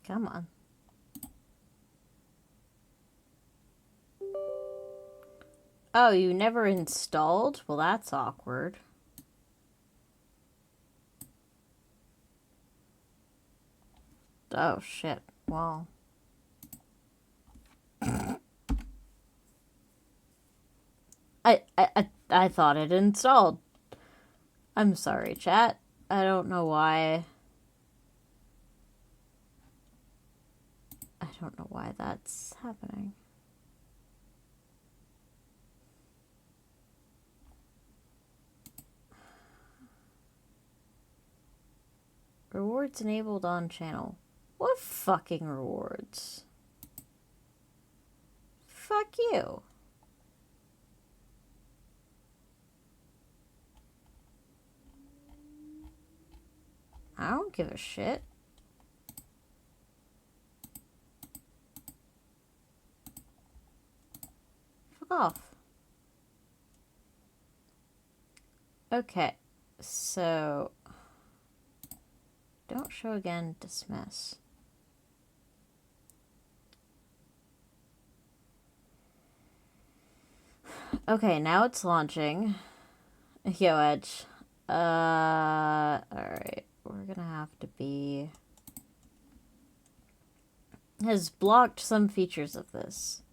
Come on. Oh, you never installed? Well, that's awkward. Oh, shit. Well. I thought it installed. I'm sorry, chat. I don't know why. I don't know why that's happening. Rewards enabled on channel. What fucking rewards? Fuck you. I don't give a shit. Fuck off. Okay, so don't show again, dismiss. Okay, now it's launching. Yo, Edge. Alright. We're gonna have to be... Has blocked some features of this.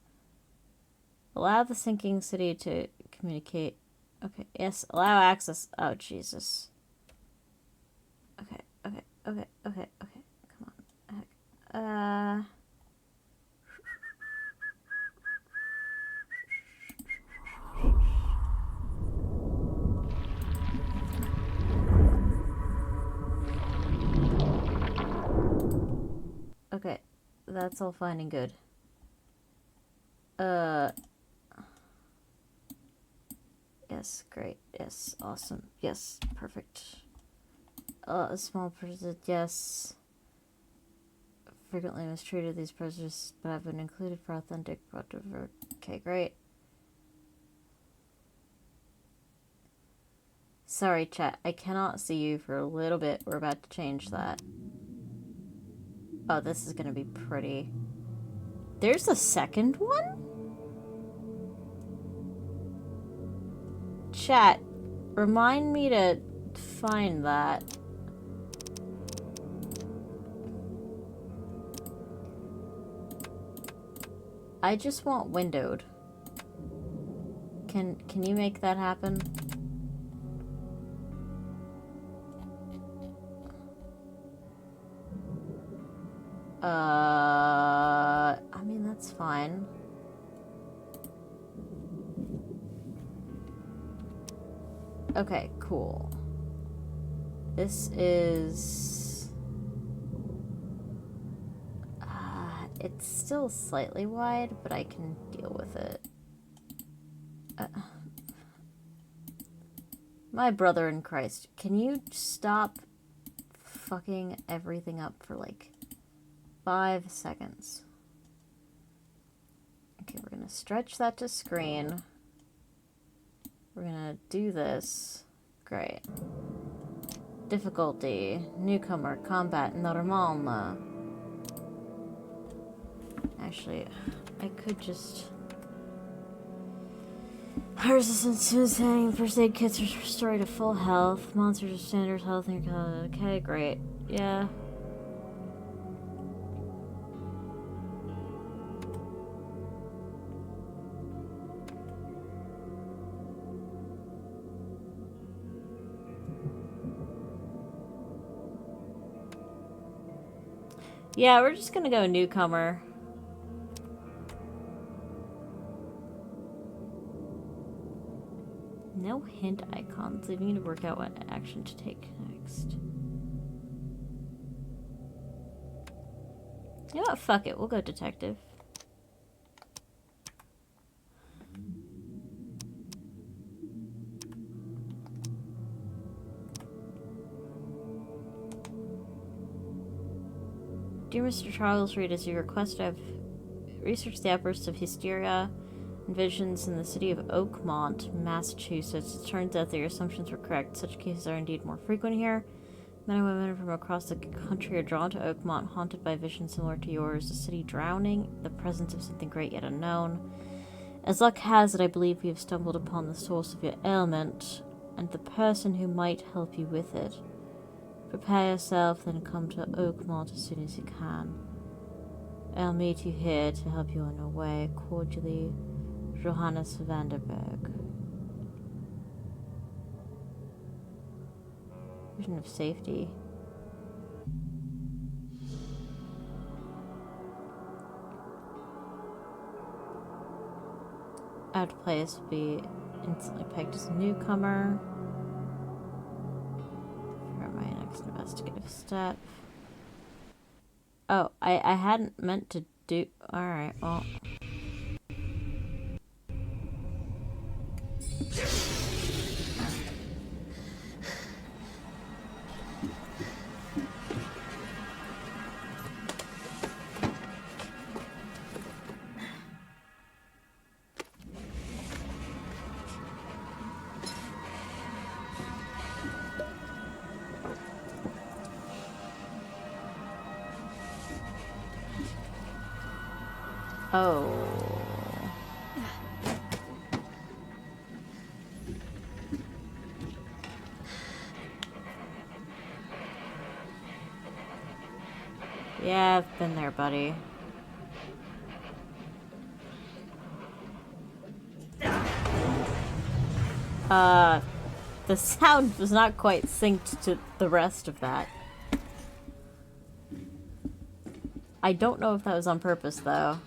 Allow the sinking city to communicate. Okay, yes, allow access. Oh, Jesus. Okay. Come on. Okay, that's all fine and good. Yes, great. Yes, awesome. Yes, perfect. A small person, yes. Frequently mistreated these prisoners, but have been included for authentic. Okay, great. Sorry, chat. I cannot see you for a little bit. We're about to change that. Oh, this is gonna be pretty. There's a second one? Chat, remind me to find that. I just want windowed. Can you make that happen? I mean, that's fine. Okay, cool. This is... it's still slightly wide, but I can deal with it. My brother in Christ, can you stop fucking everything up for like 5 seconds? Okay, we're gonna stretch that to screen. We're gonna do this. Great. Difficulty. Newcomer. Combat. Normal. Actually, I could just... High resistance smoothing. First aid kits are restored to full health. Monsters are standard health. Okay, great. Yeah. Yeah, we're just gonna go newcomer. No hint icons, leaving you to work out what action to take next. You know what? Fuck it. We'll go detective. Dear Mr. Charles Reed, as you requested, I've researched the outbursts of hysteria and visions in the city of Oakmont, Massachusetts. It turns out that your assumptions were correct. Such cases are indeed more frequent here. Men and women from across the country are drawn to Oakmont, haunted by visions similar to yours. The city drowning, the presence of something great yet unknown. As luck has it, I believe we have stumbled upon the source of your ailment, and the person who might help you with it. Prepare yourself, then come to Oakmont as soon as you can. I'll meet you here to help you on your way. Cordially, Johannes Vanderberg. Vision of safety. Out of place will be instantly pegged as a newcomer. For my next investigative step. Oh, I hadn't meant to do... Alright, well... Oh. Yeah, I've been there, buddy. The sound was not quite synced to the rest of that. I don't know if that was on purpose, though.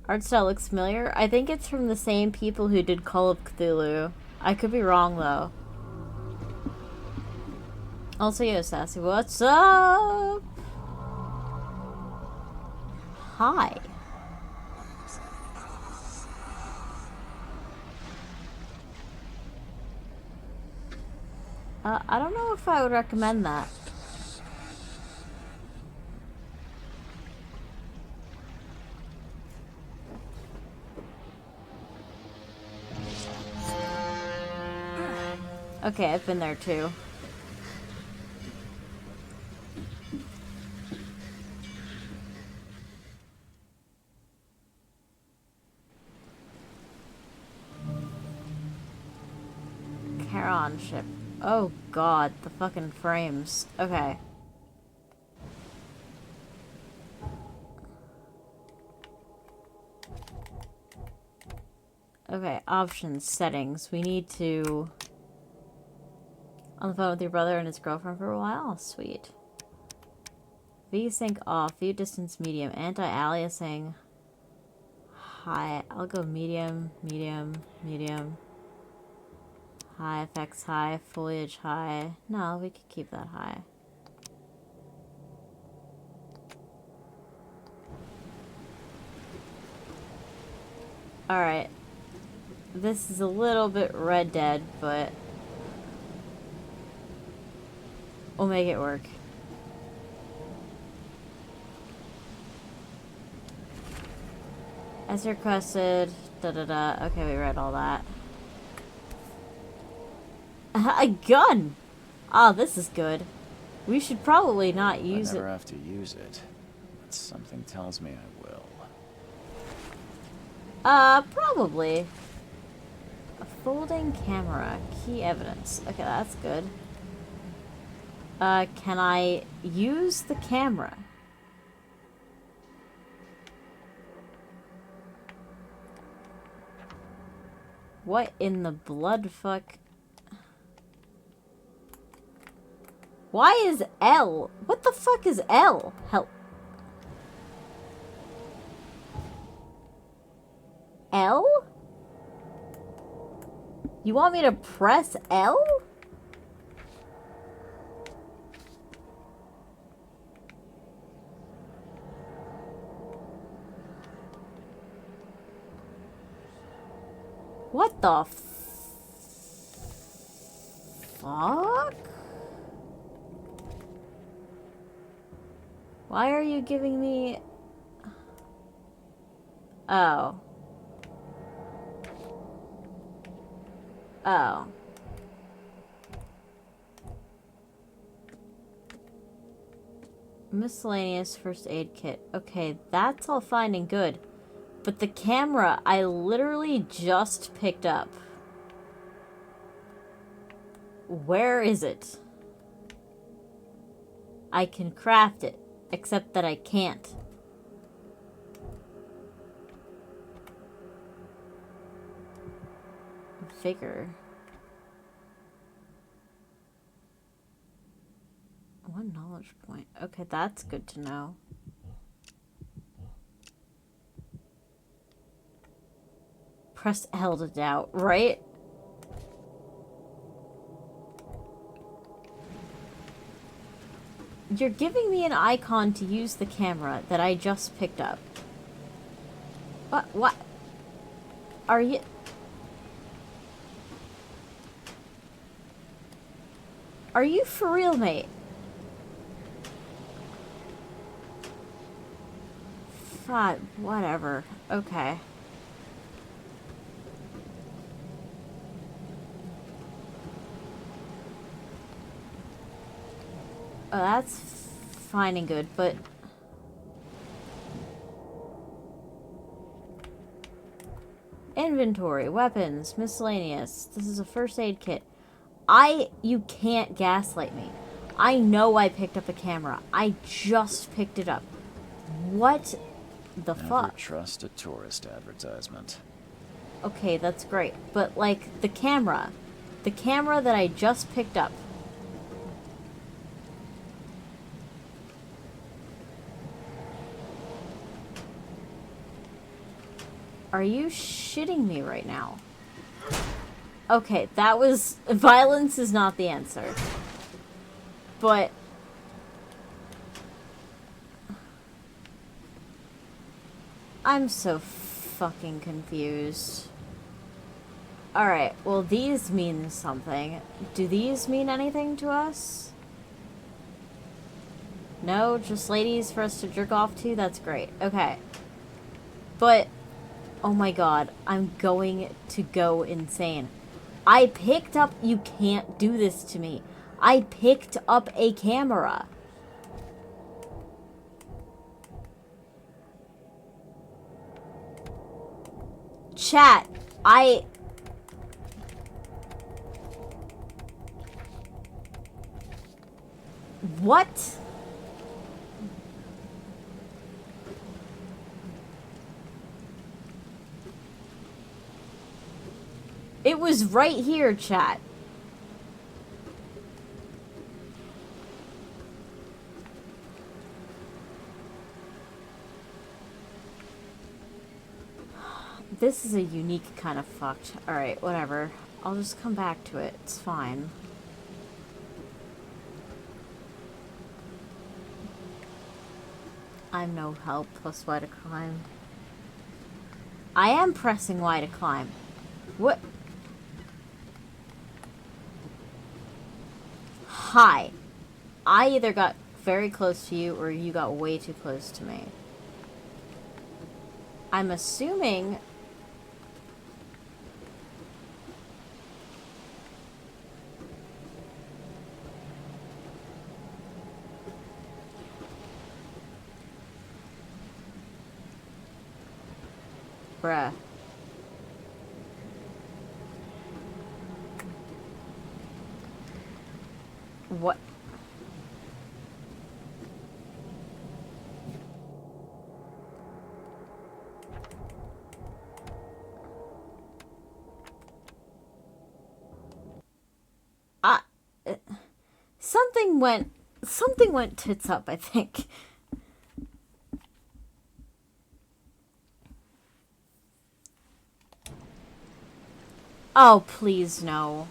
Art style looks familiar. I think it's from the same people who did Call of Cthulhu. I could be wrong, though. Also, yo, Sassy, what's up? Hi. I don't know if I would recommend that. Okay, I've been there too. Charon ship. Oh god, the fucking frames. Okay. Okay, options, settings. We need to... On the phone with your brother and his girlfriend for a while? Sweet. VSync off. View distance medium. Anti-aliasing. High. I'll go medium, medium, medium. High effects high. Foliage high. No, we could keep that high. Alright. This is a little bit Red Dead, but... we'll make it work. As requested, da-da-da. Okay, we read all that. A gun! Oh, this is good. We should probably not use it. I never have to use it, but something tells me I will. Probably. A folding camera. Key evidence. Okay, that's good. Can I use the camera? What in the blood fuck? Why is L? What the fuck is L? Help. L? You want me to press L? What the fuck? Why are you giving me... Oh. Oh. Miscellaneous first aid kit. Okay, that's all fine and good. But the camera, I literally just picked up. Where is it? I can craft it, except that I can't. Vigor. One knowledge point. Okay, that's good to know. Press L to doubt, right? You're giving me an icon to use the camera that I just picked up. What? Are you... Are you for real, mate? Fine, whatever. Okay. Oh, that's fine and good, but... Inventory, weapons, miscellaneous. This is a first aid kit. You can't gaslight me. I know I picked up a camera. I just picked it up. What the Never fuck? trust a tourist advertisement. Okay, that's great. But, like, the camera that I just picked up. Are you shitting me right now? Okay, that was... Violence is not the answer. But... I'm so fucking confused. Alright, well these mean something. Do these mean anything to us? No, just ladies for us to jerk off to? That's great. Okay. But... Oh my god, I'm going to go insane. I picked up... You can't do this to me. I picked up a camera. Chat, What? It was right here, chat. This is a unique kind of fucked. Alright, whatever. I'll just come back to it. It's fine. I'm no help. Plus Y to climb. I am pressing Y to climb. What? Hi. I either got very close to you or you got way too close to me. I'm assuming... Bruh. What? Something went tits up, I think. Oh, please no.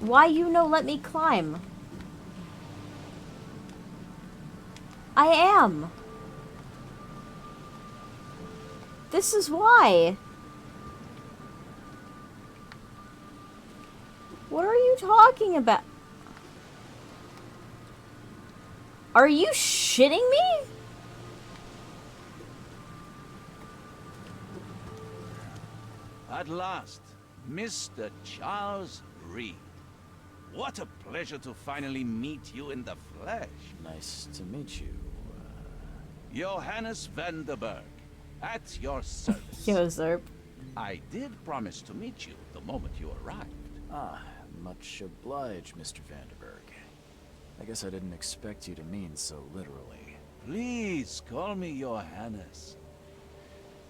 Why you no let me climb? I am. This is why. What are you talking about? Are you shitting me? At last, Mr. Charles Reed. What a pleasure to finally meet you in the flesh. Nice to meet you. Johannes Vanderberg, at your service. Yo, Zerp. I did promise to meet you the moment you arrived. Ah, much obliged, Mr. Vanderberg. I guess I didn't expect you to mean so literally. Please call me Johannes.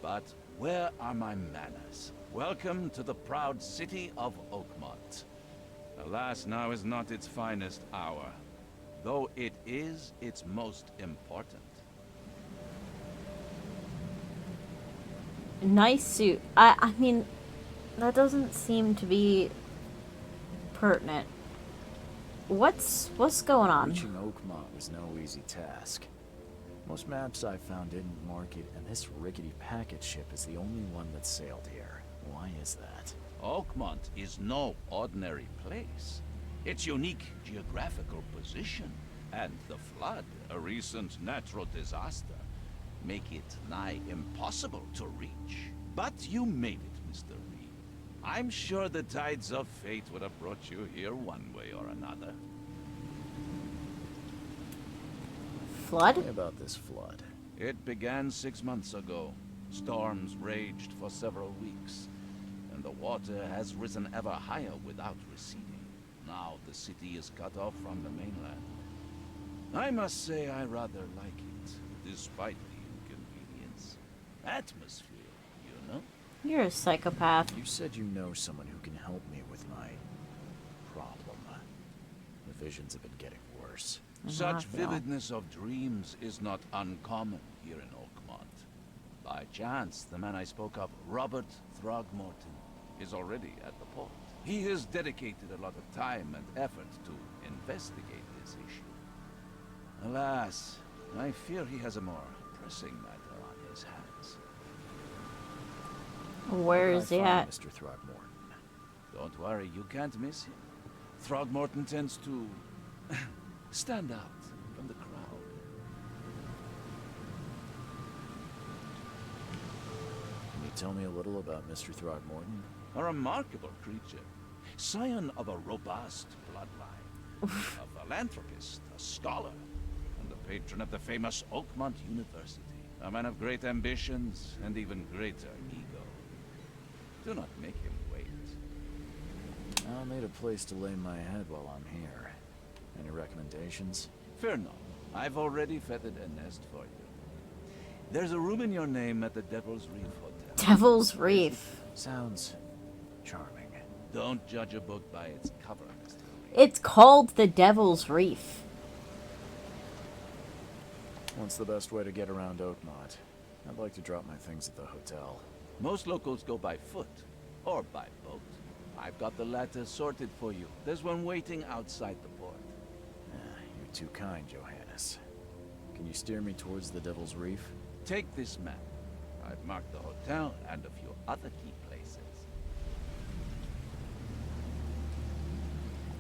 But where are my manners? Welcome to the proud city of Oakmont. Alas, now is not its finest hour, though it is its most important. Nice suit. I mean, that doesn't seem to be pertinent. What's going on? Reaching Oakmont was no easy task. Most maps I found didn't mark it, and this rickety packet ship is the only one that sailed here. Why is that? Oakmont is no ordinary place. Its unique geographical position and the flood, a recent natural disaster, make it nigh impossible to reach. But you made it, Mr. Reed. I'm sure the tides of fate would have brought you here one way or another. Flood? Tell me about this flood. It began 6 months ago. Storms raged for several weeks, and the water has risen ever higher without receding. Now the city is cut off from the mainland. I must say I rather like it, despite the inconvenience. Atmosphere, you know? You're a psychopath. You said you know someone who can help me with my problem. The visions have been getting worse. Such I feel. vividness of dreams is not uncommon here in Oakmont. By chance, the man I spoke of, Robert Throgmorton, is already at the port. He has dedicated a lot of time and effort to investigate this issue. Alas, I fear he has a more pressing matter on his hands. Where Where is can he I find at? Mr. Throgmorton? Don't worry, you can't miss him. Throgmorton tends to stand out from the crowd. Can you tell me a little about Mr. Throgmorton? A remarkable creature. Scion of a robust bloodline. A philanthropist, a scholar, and the patron of the famous Oakmont University. A man of great ambitions and even greater ego. Do not make him wait. I'll need a place to lay my head while I'm here. Any recommendations? Fear not. I've already feathered a nest for you. There's a room in your name at the Devil's Reef Hotel. Devil's Reef. Sounds charming. Don't judge a book by its cover, Mr. Reed. It's called the Devil's Reef. What's the best way to get around Oakmont? I'd like to drop my things at the hotel. Most locals go by foot or by boat. I've got the latter sorted for you. There's one waiting outside the port. You're too kind, Johannes. Can you steer me towards the Devil's Reef? Take this map. I've marked the hotel and a few other key places.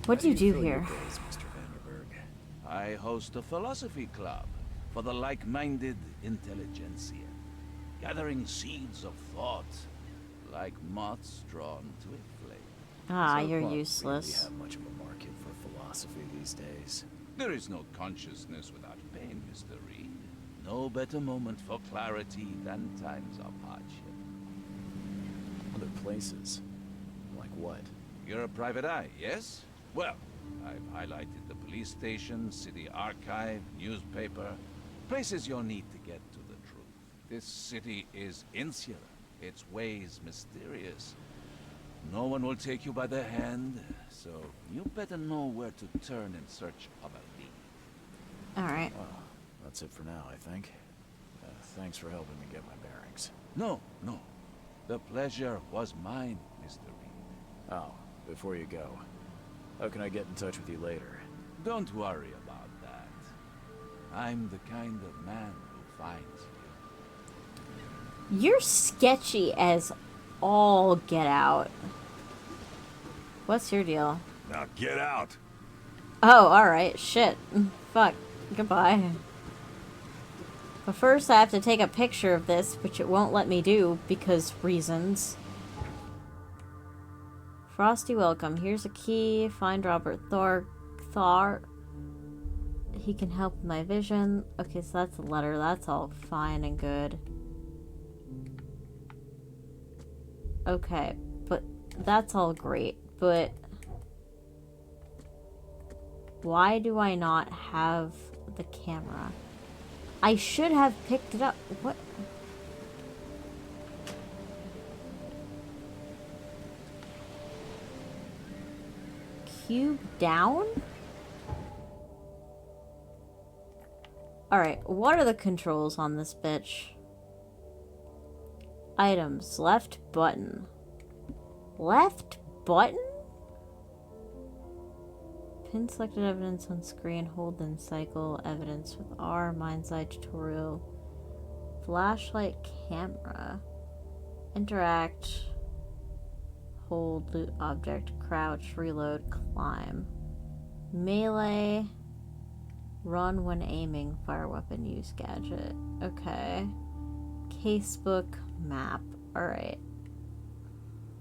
What do you do fill your here? days, Mr. Vanderberg? I host a philosophy club for the like-minded intelligentsia, gathering seeds of thought like moths drawn to a flame. Ah, Does you're Oakmont really useless. have much of a market for philosophy these days? There is no consciousness without pain, Mr. Reed. No better moment for clarity than times of hardship. Other places? Like what? You're a private eye, yes? Well, I've highlighted the police station, city archive, newspaper, places you'll need to get to the truth. This city is insular, its ways mysterious. No one will take you by the hand, so you better know where to turn in search of a lead. Alright. Well, that's it for now, I think. Thanks for helping me get my bearings. No, no. The pleasure was mine, Mr. Reed. Oh, before you go, how can I get in touch with you later? Don't worry about that. I'm the kind of man who finds you. You're sketchy as all get out. What's your deal? Now get out! Oh, alright. Shit. Fuck. Goodbye. But first I have to take a picture of this, which it won't let me do because reasons. Frosty welcome. Here's a key. Find Robert Thar. He can help with my vision. Okay, so that's a letter. That's all fine and good. Okay, but that's all great. But why do I not have the camera? I should have picked it up. What? Cube down? Alright, what are the controls on this bitch? Items. Left button. Left button? Pin selected evidence on screen. Hold then cycle evidence with R. Mind's Eye tutorial. Flashlight camera. Interact. Hold loot object. Crouch. Reload. Climb. Melee. Run when aiming. Fire weapon. Use gadget. Okay. Casebook. Map. Alright.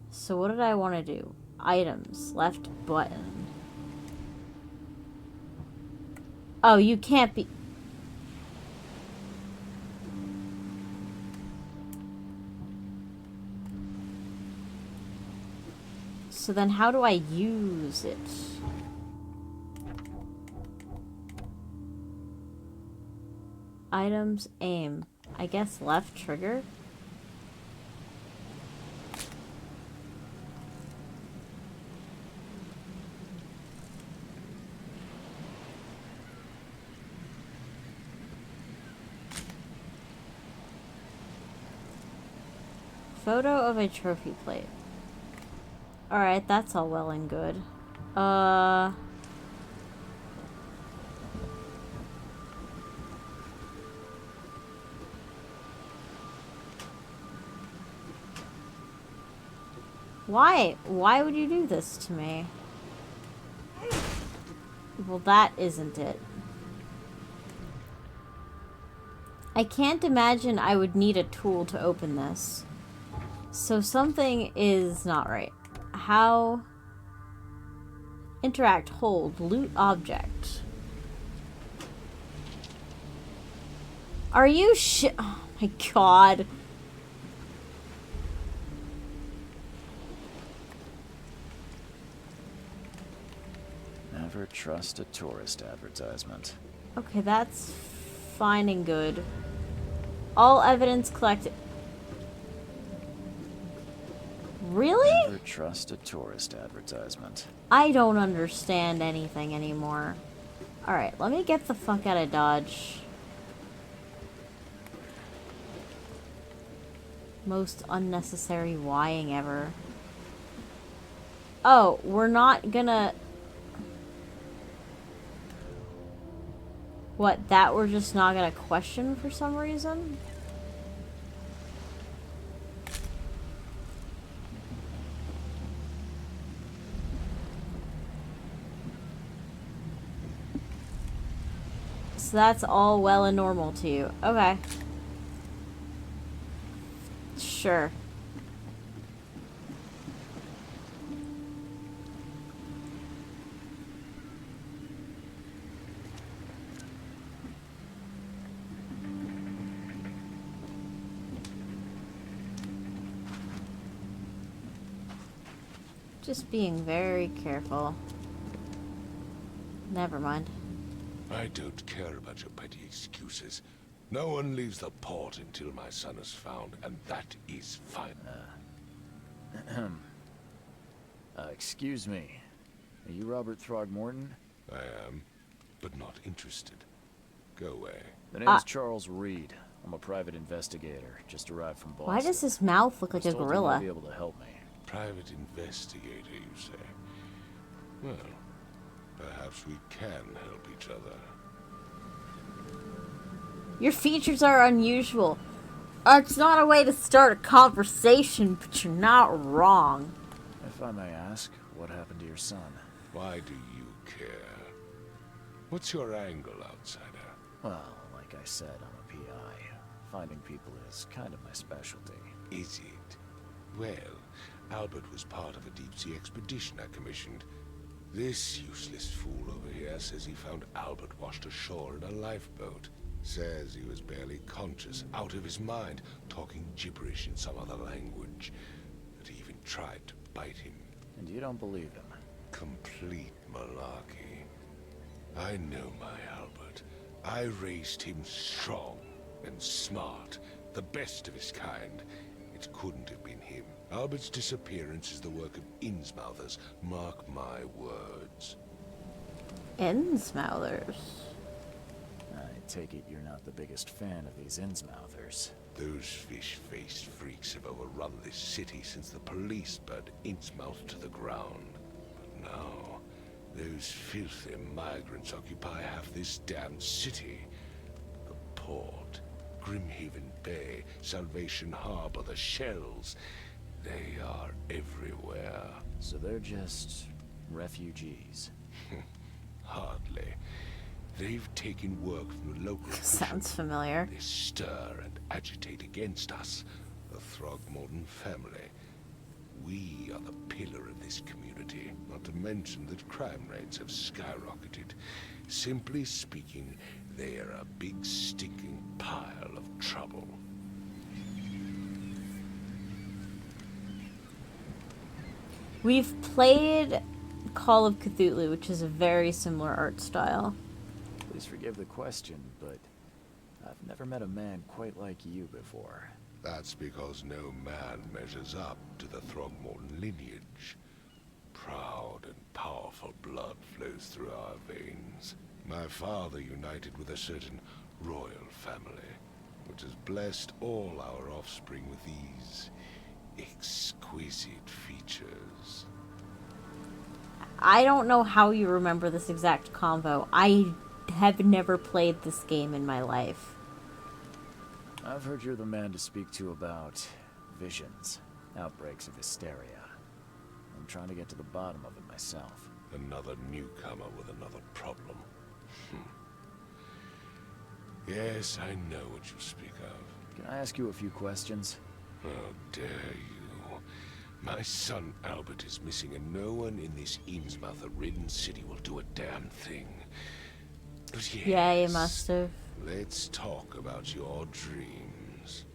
So what did I want to do? Items. Left button. Oh, you can't be... So then how do I use it? Items, aim. I guess left trigger? Photo of a trophy plate. Alright, that's all well and good. Why? Why would you do this to me? Well, that isn't it. I can't imagine I would need a tool to open this. So something is not right. How? Interact, hold, loot object. Are you oh my god. Never trust a tourist advertisement. Okay, that's fine and good. All evidence collected. Really? Never trust a tourist advertisement. I don't understand anything anymore. Alright, let me get the fuck out of Dodge. Most unnecessary whying ever. Oh, we're not gonna... What, that we're just not gonna question for some reason? So that's all well and normal to you. Okay. Sure. Just being very careful. Never mind. I don't care about your petty excuses. No one leaves the port until my son is found, and that is fine. Excuse me. Are you Robert Throgmorton? I am, but not interested. Go away. The name's Charles Reed. I'm a private investigator, just arrived from Boston. Why does his mouth look like a I was told you gorilla? might be able to help me. Private investigator, you say? Well, perhaps we can help each other. Your features are unusual. It's not a way to start a conversation, but you're not wrong. If I may ask, what happened to your son? Why do you care? What's your angle, outsider? Well, like I said, I'm a PI. Finding people is kind of my specialty. Is it? Well, Albert was part of a deep-sea expedition I commissioned. This useless fool over here says he found Albert washed ashore in a lifeboat. Says he was barely conscious, out of his mind, talking gibberish in some other language. That he even tried to bite him. And you don't believe him? Complete malarkey. I know my Albert. I raised him strong and smart, the best of his kind. It couldn't have been him. Albert's disappearance is the work of Innsmouthers. Mark my words. Innsmouthers. I take it you're not the biggest fan of these Innsmouthers. Those fish-faced freaks have overrun this city since the police burned Innsmouth to the ground. But now, those filthy migrants occupy half this damned city. The port, Grimhaven Bay, Salvation Harbor, the shells. They are everywhere. So they're just refugees. Hardly. They've taken work from the local Sounds familiar. They stir and agitate against us, the Throgmorton family. We are the pillar of this community, not to mention that crime rates have skyrocketed. Simply speaking, they are a big stinking pile of trouble. We've played Call of Cthulhu, which is a very similar art style. Please forgive the question, but I've never met a man quite like you before. That's because no man measures up to the Throgmorton lineage. Proud and powerful blood flows through our veins. My father united with a certain royal family, which has blessed all our offspring with these exquisite features. I don't know how you remember this exact convo. I have never played this game in my life. I've heard you're the man to speak to about visions, outbreaks of hysteria. I'm trying to get to the bottom of it myself. Another newcomer with another problem. Yes, I know what you speak of. Can I ask you a few questions? How dare you? My son Albert is missing, and no one in this Innsmouth-ridden city will do a damn thing. But yes, Yeah, you must have. let's talk about your dreams.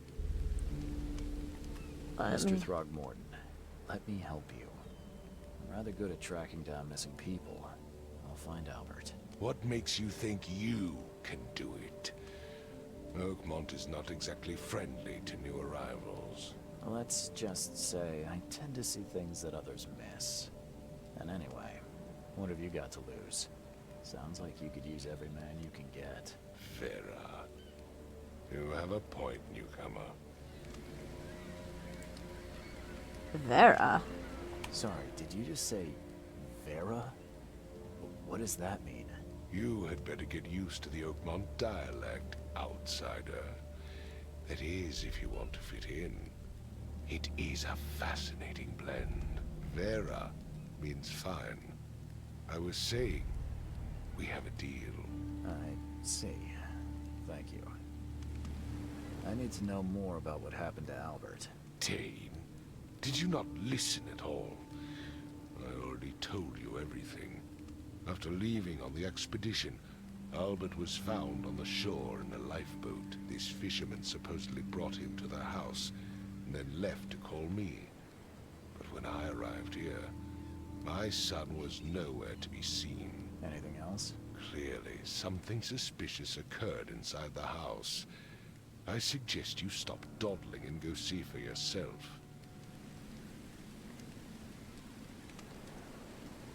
Mr. Throgmorton, let me help you. I'm rather good at tracking down missing people. I'll find Albert. What makes you think you can do it? Oakmont is not exactly friendly to new arrivals. Let's just say I tend to see things that others miss. And anyway, what have you got to lose? Sounds like you could use every man you can get. Vera, you have a point, newcomer. Vera. Sorry, did you just say Vera? What does that mean? You had better get used to the Oakmont dialect, outsider. That is, if you want to fit in. It is a fascinating blend. Vera means fine. I was saying, we have a deal. I see. Thank you. I need to know more about what happened to Albert. Dane, did you not listen at all? I already told you everything. After leaving on the expedition, Albert was found on the shore in a lifeboat. This fisherman supposedly brought him to the house, and then left to call me. But when I arrived here, my son was nowhere to be seen. Anything else? Clearly, something suspicious occurred inside the house. I suggest you stop dawdling and go see for yourself.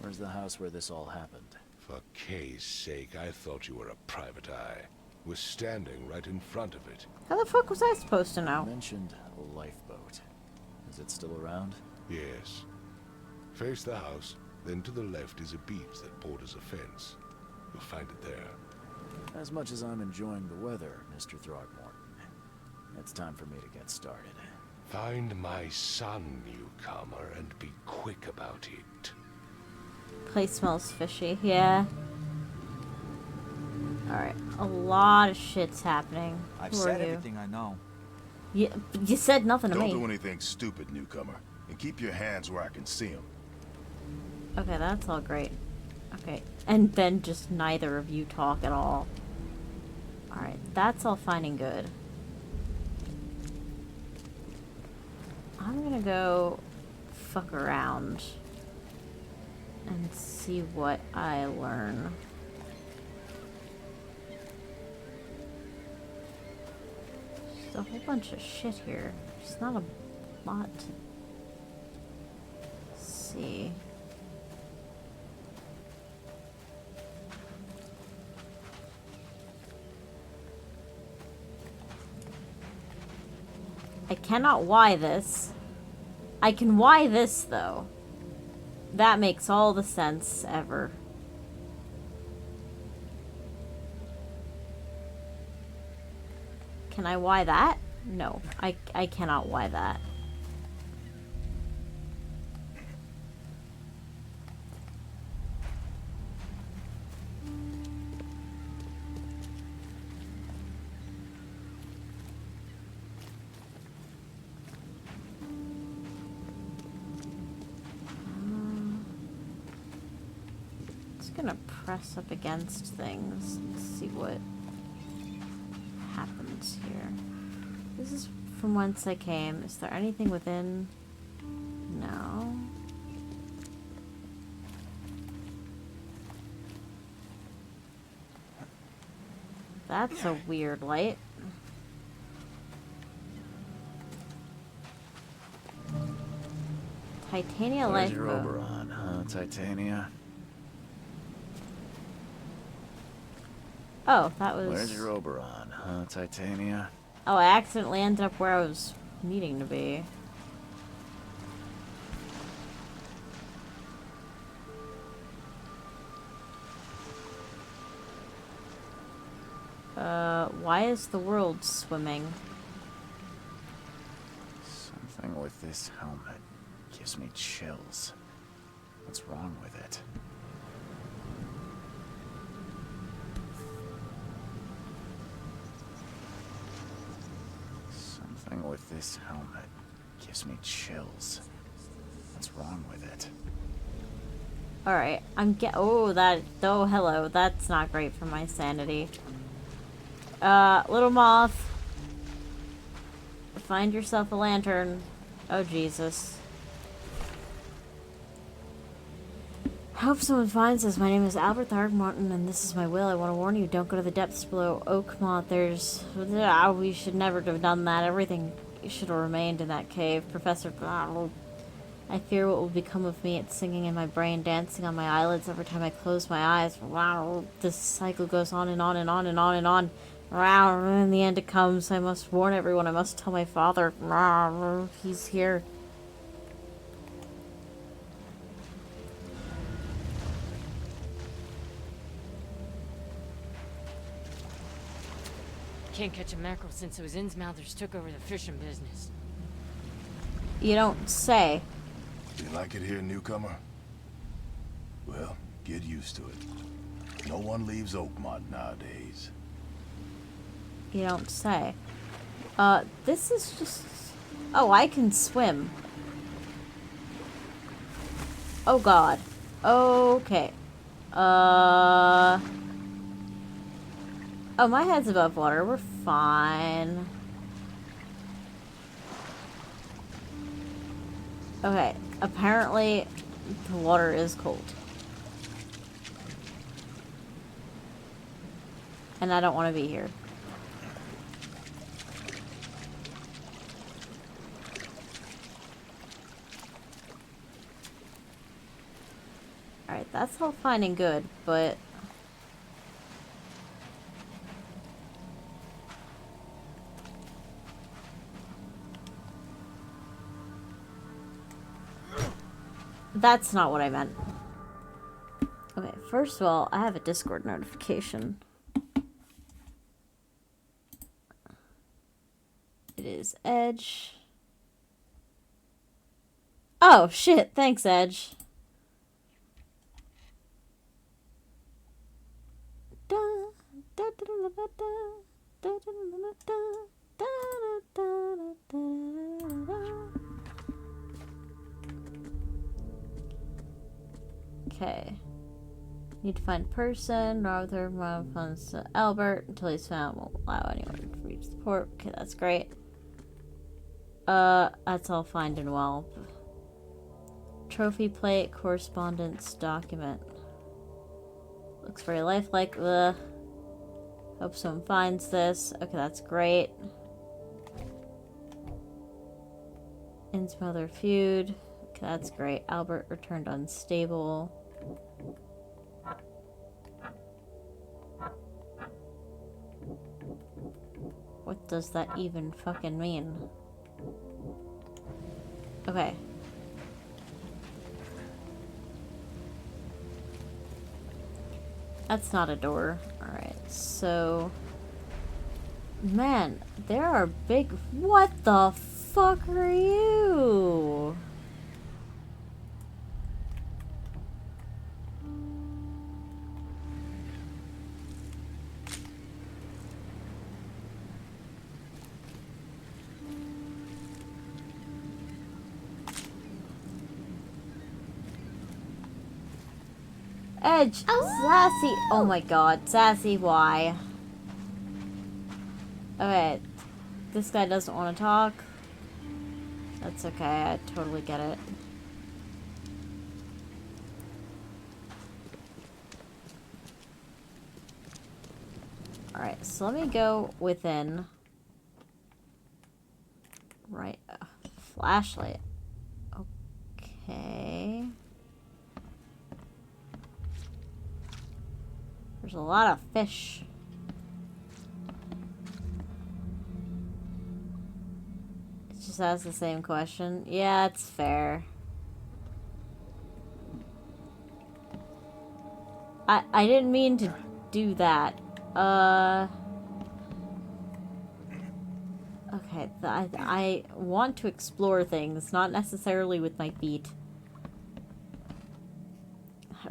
Where's the house where this all happened? For Kay's sake, I thought you were a private eye. We're standing right in front of it. How the fuck was I supposed to You know? mentioned a lifeboat. Is it still around? Yes. Face the house, then to the left is a beach that borders a fence. You'll find it there. As much as I'm enjoying the weather, Mr. Throgmorton, it's time for me to get started. Find my son, newcomer, and be quick about it. Place smells fishy. Yeah. Alright. A lot of shit's happening. I've Who said are you? everything I know. You said nothing to Don't me. do anything stupid, newcomer. And keep your hands where I can see them. Okay, that's all great. Okay, and then just neither of you talk at all. Alright, that's all fine and good. I'm gonna go fuck around and see what I learn. There's a whole bunch of shit here. There's not a lot to see. I cannot Y this. I can Y this, though. That makes all the sense ever. Can I Y that? No, I cannot Y that. Gonna press up against things and see what happens here. This is from whence I came. Is there anything within? No. That's a weird light. Titania Where's life your boat. Oberon, huh, Titania? Oh, that was... Where's your Oberon, huh, Titania? Oh, I accidentally ended up where I was needing to be. Why is the world swimming? Something with this helmet gives me chills. What's wrong with it? Something with this helmet gives me chills. What's wrong with it? Alright, oh, hello, that's not great for my sanity. Little moth. Find yourself a lantern. Oh, Jesus. I hope someone finds this. My name is Albert Thargmorton, and this is my will. I want to warn you, don't go to the depths below Oakmont. We should never have done that. Everything should have remained in that cave. Professor... I fear what will become of me. It's singing in my brain, dancing on my eyelids every time I close my eyes. This cycle goes on and on and on and on and on. In the end it comes. I must warn everyone. I must tell my father. He's here. Can't catch a mackerel since those Innsmouthers took over the fishing business. You don't say. You like it here, newcomer? Well, get used to it. No one leaves Oakmont nowadays. You don't say. This is just... Oh, I can swim. Oh, God. Okay. Oh, my head's above water. We're fine. Okay. Apparently, the water is cold. And I don't want to be here. Alright, that's all fine and good, but... That's not what I meant. Okay, first of all, I have a Discord notification. It is Edge. Oh, shit. Thanks, Edge. Okay. Need to find person. Arthur funds to Albert until he's found. Won't allow anyone to reach the port. Okay, that's great. That's all fine and well. Trophy plate, correspondence document. Looks very lifelike. Ugh. Hope someone finds this. Okay, that's great. Innsmouth feud. Okay, that's great. Albert returned unstable. What does that even fucking mean? Okay. That's not a door. Alright, so... Man, there are big... What the fuck are you? Edge! Sassy! Oh my god, Sassy, why? Okay, this guy doesn't want to talk. That's okay, I totally get it. Alright, so let me go within. Right, flashlight. Okay. There's a lot of fish. It just asks the same question. Yeah, it's fair. I didn't mean to do that. Okay, I want to explore things, not necessarily with my feet.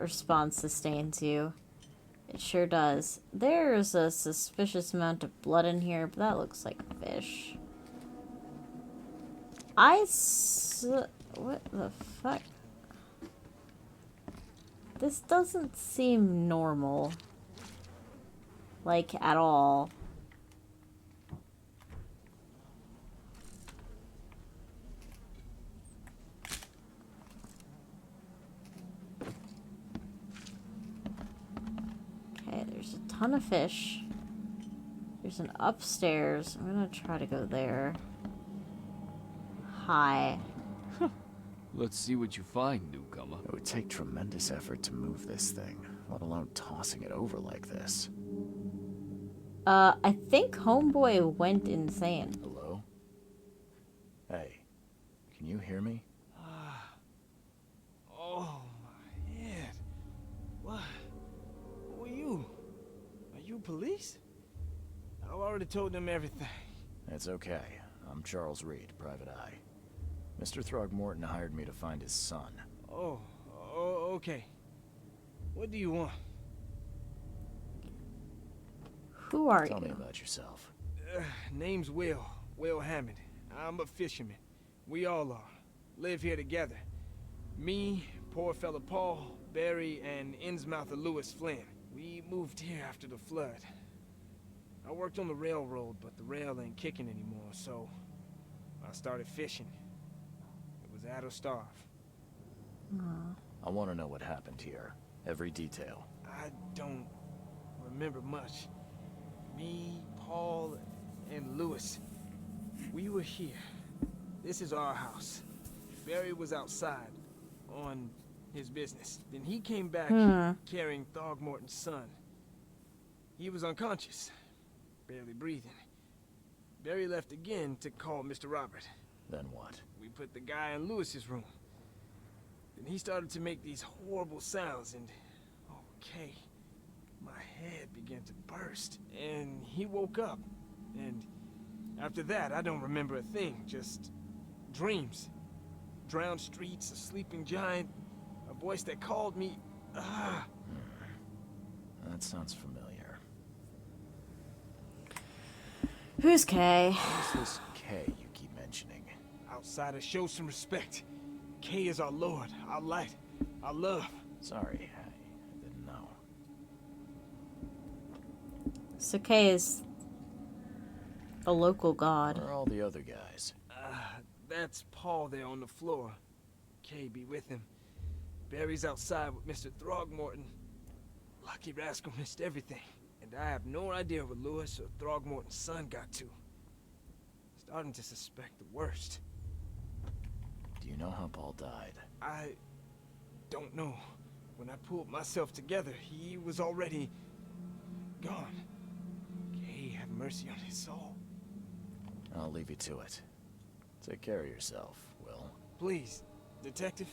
Response sustains you. It sure does. There's a suspicious amount of blood in here, but that looks like fish. What the fuck? This doesn't seem normal. Like, at all. Okay, there's a ton of fish. There's an upstairs. I'm gonna try to go there. Hi. Let's see what you find, newcomer. It would take tremendous effort to move this thing, let alone tossing it over like this. I think Homeboy went insane. Hello? Hey, can you hear me? Oh, my head. What? Who are you? Are you police? I've already told them everything. It's okay. I'm Charles Reed, Private Eye. Mr. Throgmorton hired me to find his son. Oh, okay. What do you want? Who are Tell me you? about yourself. Name's Will Hammond. I'm a fisherman. We all are. Live here together. Me, poor fella Paul, Barry, and Innsmouther Lewis Flynn. We moved here after the flood. I worked on the railroad, but the rail ain't kicking anymore, so I started fishing. It was add or starve. I want to know what happened here. Every detail. I don't remember much. Me, Paul, and Lewis. We were here. This is our house. Barry was outside on his business. Then he came back carrying Throgmorton's son. He was unconscious, barely breathing. Barry left again to call Mr. Robert. Then what? We put the guy in Lewis's room. Then he started to make these horrible sounds and... Okay. My head began to burst. And he woke up. And after that, I don't remember a thing. Just dreams. Drowned streets, a sleeping giant, a voice that called me. That sounds familiar. Who's Kay? Who's this K you keep mentioning? Outsiders, show some respect. Kay is our lord, our light, our love. Sorry, I didn't know. Sakei is a local god. Where are all the other guys? That's Paul there on the floor. Kay be with him. Barry's outside with Mr. Throgmorton. Lucky rascal missed everything. And I have no idea where Lewis or Throgmorton's son got to. Starting to suspect the worst. Do you know how Paul died? I don't know. When I pulled myself together, he was already gone. Kay have mercy on his soul. I'll leave you to it. Take care of yourself, Will. Please, Detective,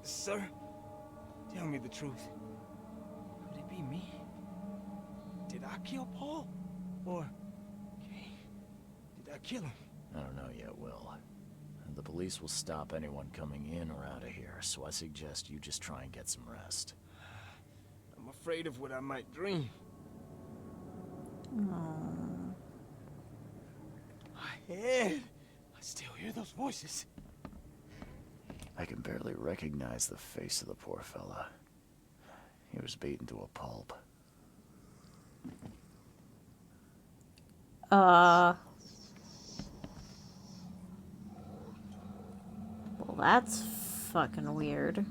sir, tell me the truth. Could it be me? Did I kill Paul? Or, Kay, did I kill him? I don't know yet, Will. The police will stop anyone coming in or out of here, so I suggest you just try and get some rest. I'm afraid of what I might dream. Aww. My head! I still hear those voices. I can barely recognize the face of the poor fella. He was beaten to a pulp. Well, that's fucking weird.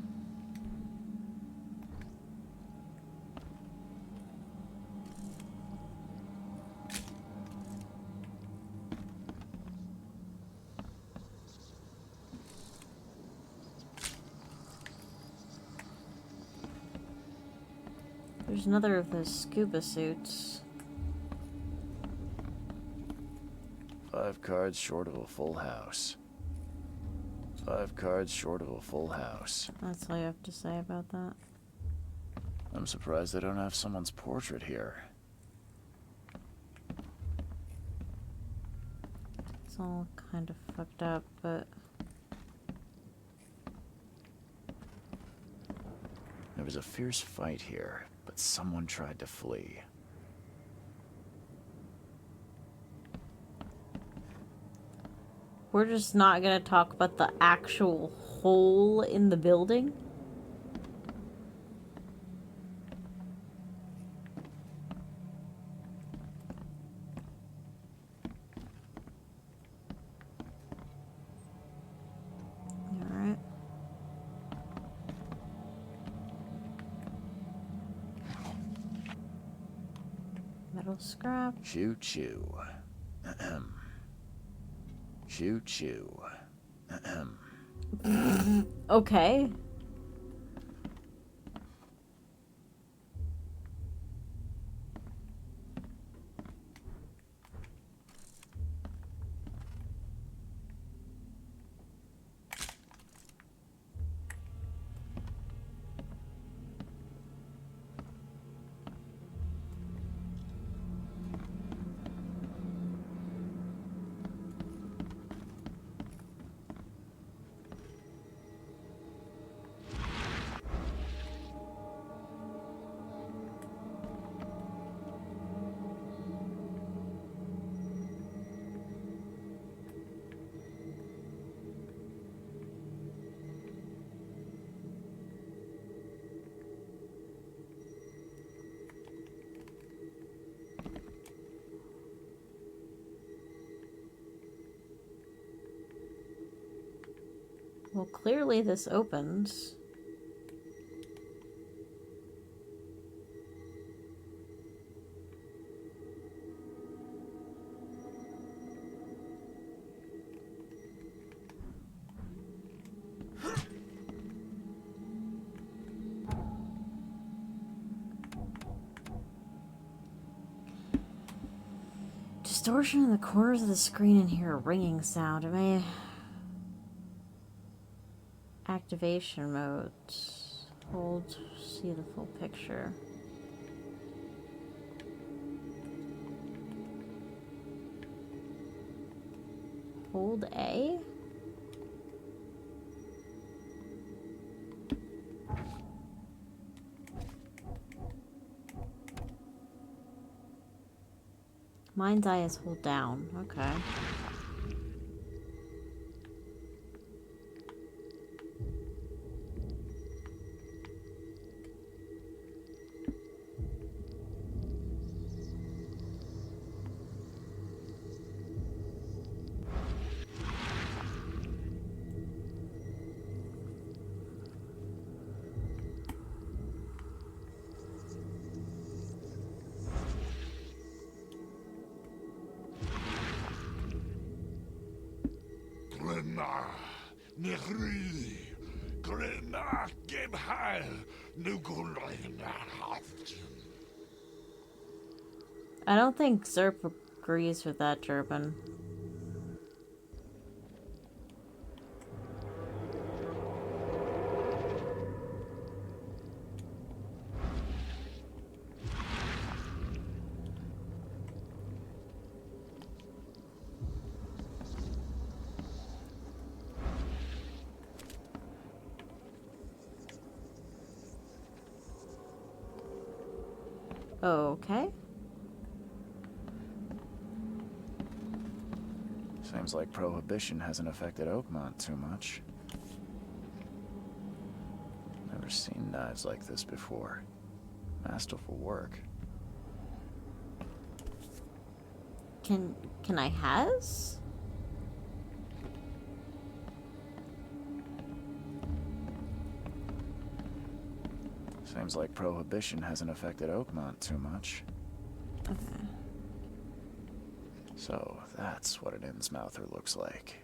There's another of those scuba suits. 5 cards short of a full house. 5 cards short of a full house. That's all you have to say about that. I'm surprised they don't have someone's portrait here. It's all kind of fucked up, but... There was a fierce fight here, but someone tried to flee. We're just not gonna talk about the actual hole in the building? Alright. Metal scrap. Choo choo. Ahem. Choo choo. Ahem. Okay. Well, clearly this opens. Distortion in the corners of the screen and hear a ringing sound. It may... Activation mode. Hold, see the full picture. Hold A? Mind's eye is hold down. Okay. Grena, Nehri, Grena, Gebhal, Nugulina. I don't think Zerp agrees with that, Durban. Okay. Seems like Prohibition hasn't affected Oakmont too much. Never seen knives like this before. Masterful work. Can I has? Seems like Prohibition hasn't affected Oakmont too much. Okay. So, that's what an Innsmouther looks like.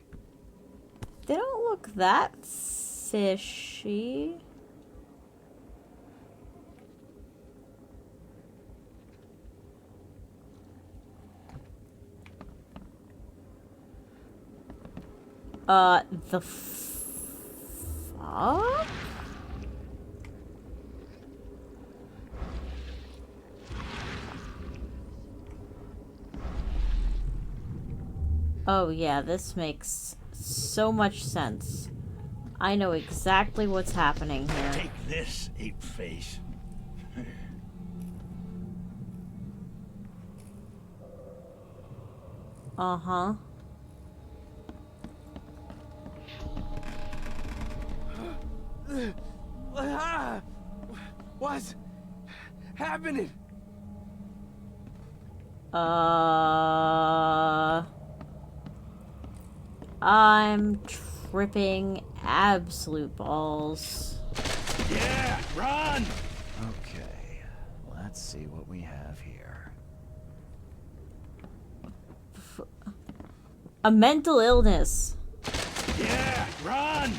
They don't look that fishy. The fuck? Oh yeah, this makes so much sense. I know exactly what's happening here. Take this, ape-face. Uh-huh. What's happening? I'm tripping absolute balls. Yeah, run! Okay, let's see what we have here. A mental illness. Yeah, run!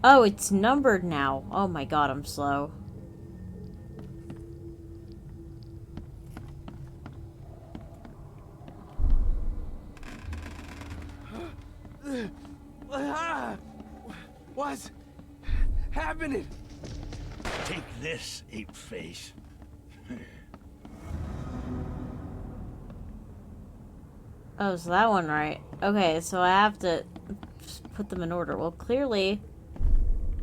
Oh, it's numbered now. Oh my god, I'm slow. What's happening? Take this, ape-face. Oh, so that one right. Okay, so I have to put them in order. Well, clearly,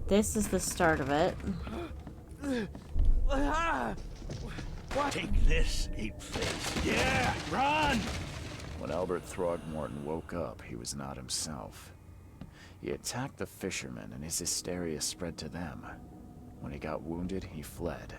this is the start of it. Take this, ape-face. Yeah, run! When Albert Throgmorton woke up, he was not himself. He attacked the fishermen, and his hysteria spread to them. When he got wounded, he fled.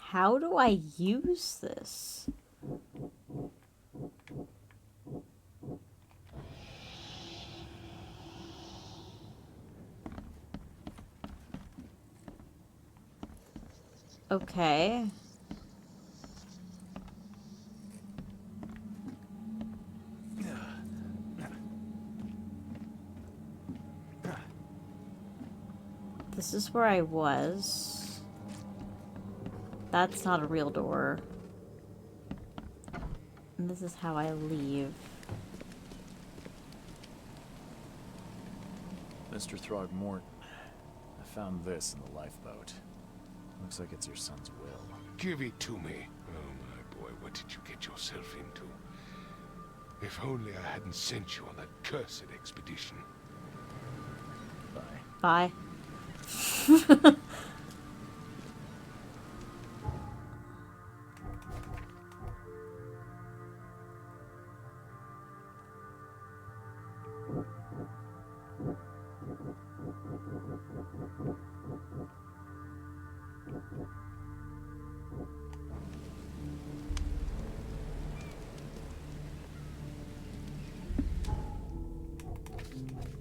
How do I use this? Okay. This is where I was. That's not a real door. And this is how I leave. Mr. Throgmorton, I found this in the lifeboat. Looks like it's your son's will. Give it to me. Oh, my boy, what did you get yourself into? If only I hadn't sent you on that cursed expedition. Bye. Bye.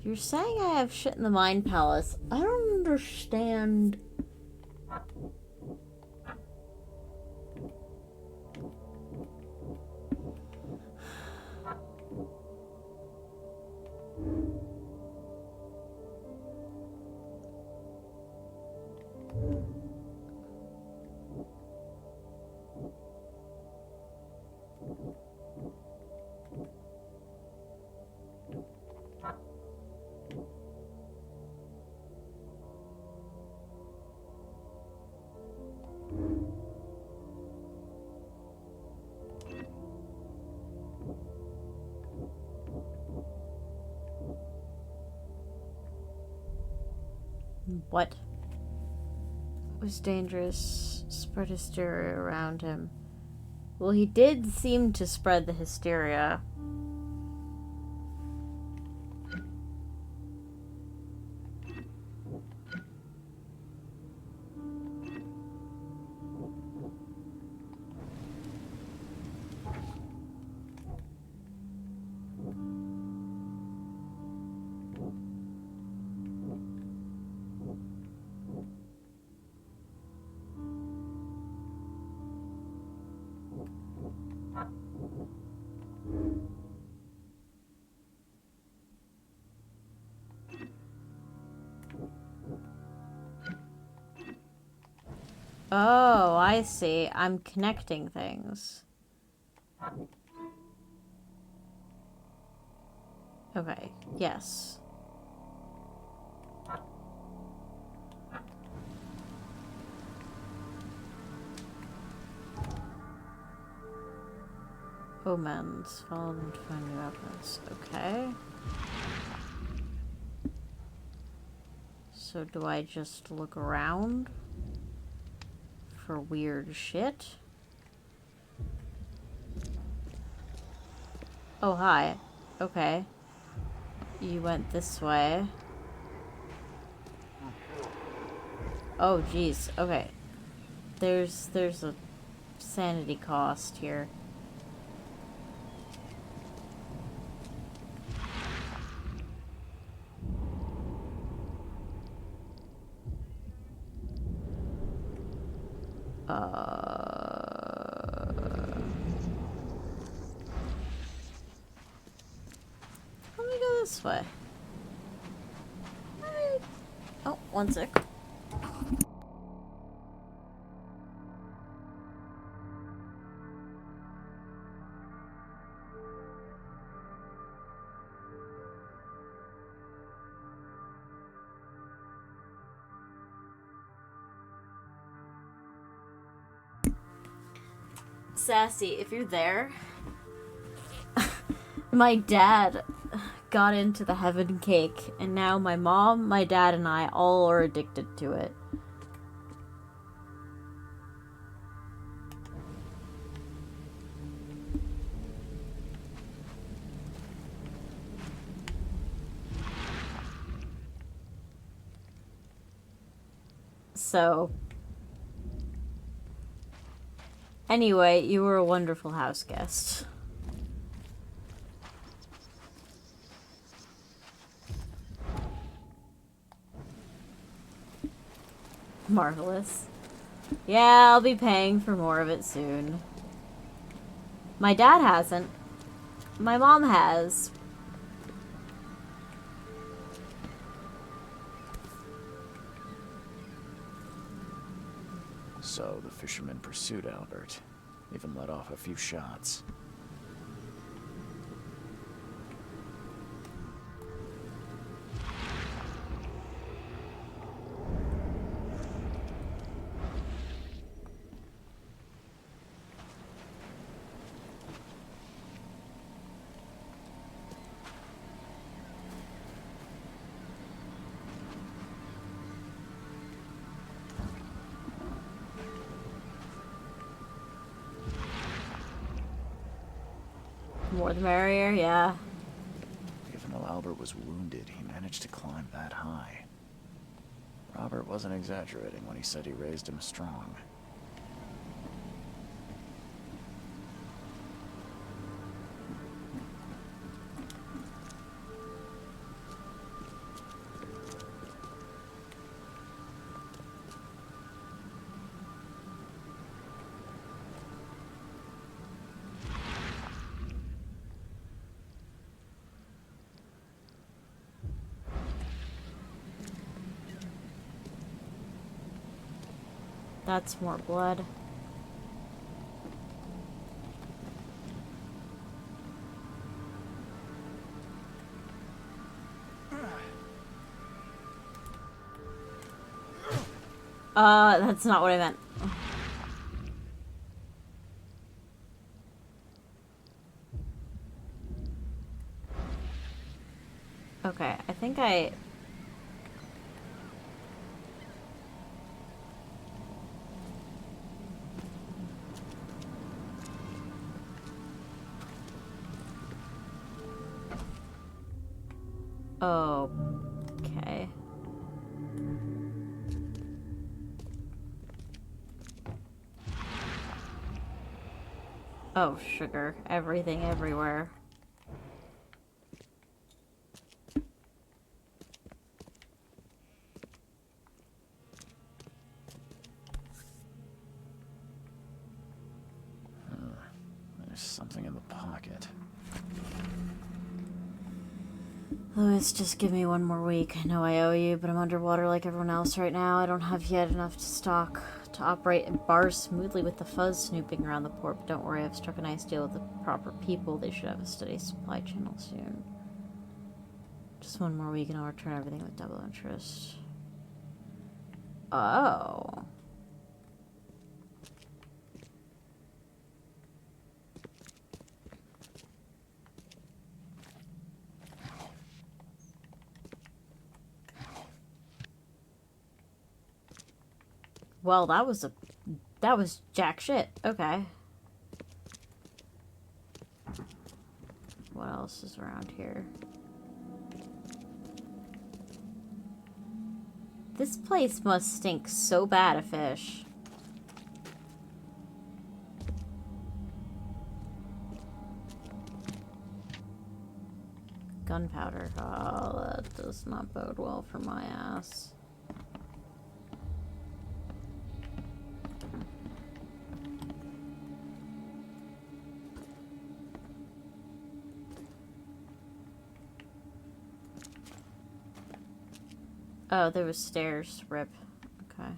You're saying I have shit in the Mind Palace. I don't understand. What was dangerous? Spread hysteria around him. Well, he did seem to spread the hysteria. Oh, I see. I'm connecting things. Okay, yes. Omens. Follow them to find new evidence. Okay. So do I just look around for weird shit? Oh, hi. Okay. You went this way. Oh, jeez. Okay. There's a sanity cost here. Let me go this way. Oh, one sec. Sassy, if you're there, my dad got into the heaven cake, and now my mom, my dad, and I all are addicted to it. So, anyway, you were a wonderful house guest. Marvelous. Yeah, I'll be paying for more of it soon. My dad hasn't. My mom has. So the fisherman pursued Albert, even let off a few shots. More the merrier, yeah. Even though Albert was wounded, he managed to climb that high. Robert wasn't exaggerating when he said he raised him strong. That's more blood. That's not what I meant. Okay, I think I... Okay. Oh, sugar. Everything everywhere. There's something in the pocket. Louis, just give me one more week. I know I owe you, but I'm underwater like everyone else right now. I don't have yet enough to operate bars smoothly with the fuzz snooping around the port. But don't worry, I've struck a nice deal with the proper people. They should have a steady supply channel soon. Just one more week and I'll return everything with double interest. Oh. Well, that was jack shit. Okay. What else is around here? This place must stink so bad of fish. Gunpowder. Oh, that does not bode well for my ass. Oh, there was stairs. Rip. Okay.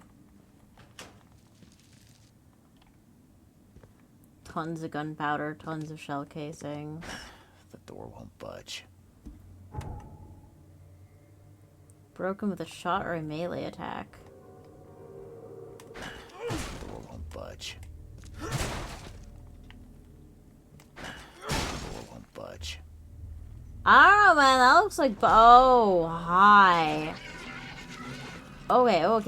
Tons of gunpowder, tons of shell casing. The door won't budge. Broken with a shot or a melee attack. The door won't budge. The door won't budge. I don't know, man. That looks like... Oh, hi. Okay. Fuck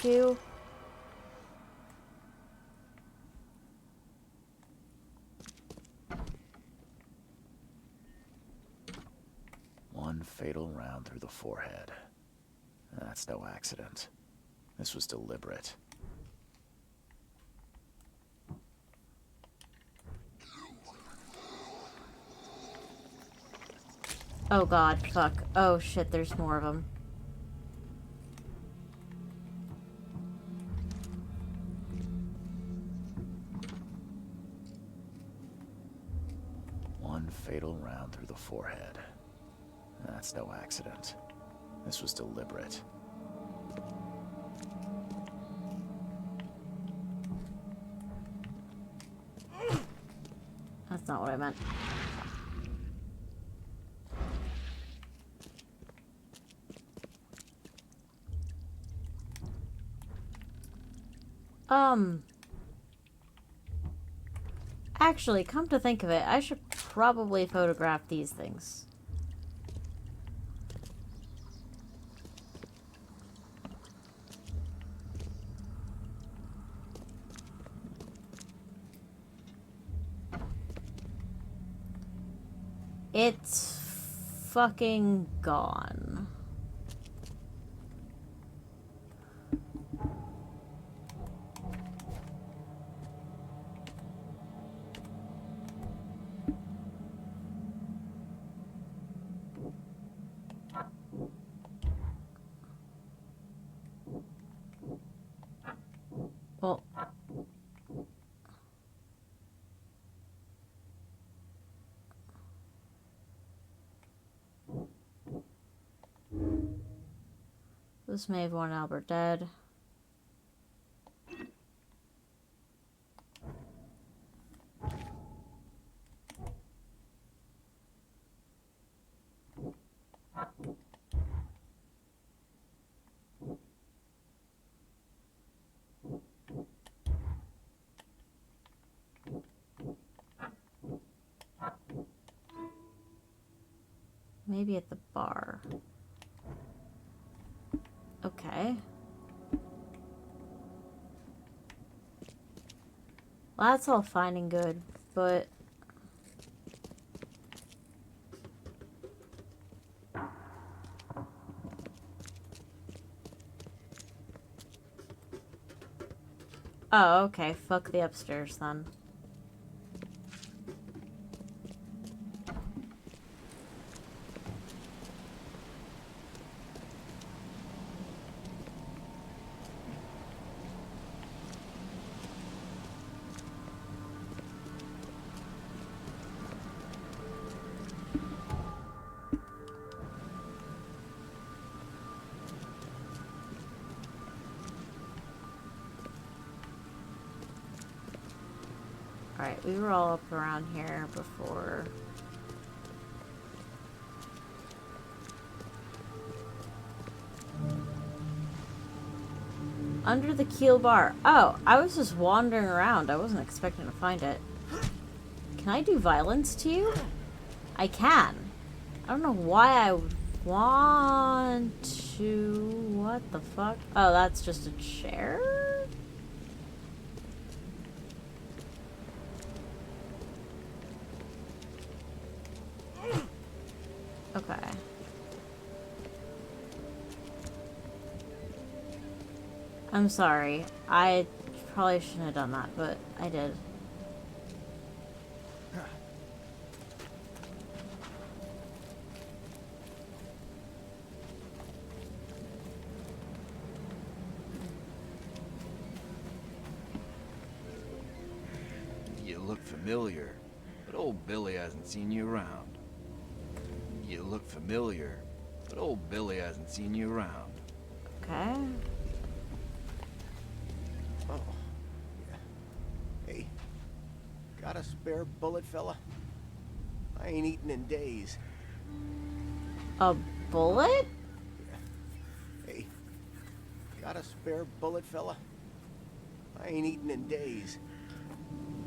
you. One fatal round through the forehead. That's no accident. This was deliberate. Oh god, fuck. Oh shit, there's more of them. One fatal round through the forehead. That's no accident. This was deliberate. That's not what I meant. Actually, come to think of it, I should probably photograph these things. It's fucking gone. Well, this may have won Albert dead. Maybe at the bar. Okay. Well, that's all fine and good, but... Oh, okay. Fuck the upstairs, then. Alright, we were all up around here before. Under the Keel Bar. Oh, I was just wandering around. I wasn't expecting to find it. Can I do violence to you? I can. I don't know why I would want to... What the fuck? Oh, that's just a chair? Okay. I'm sorry. I probably shouldn't have done that, but I did. You look familiar, but old Billy hasn't seen you around. You look familiar, but old Billy hasn't seen you around. Okay. Oh. Yeah. Hey. Got a spare bullet, fella? I ain't eaten in days. A bullet? Hey. Got a spare bullet, fella? I ain't eaten in days.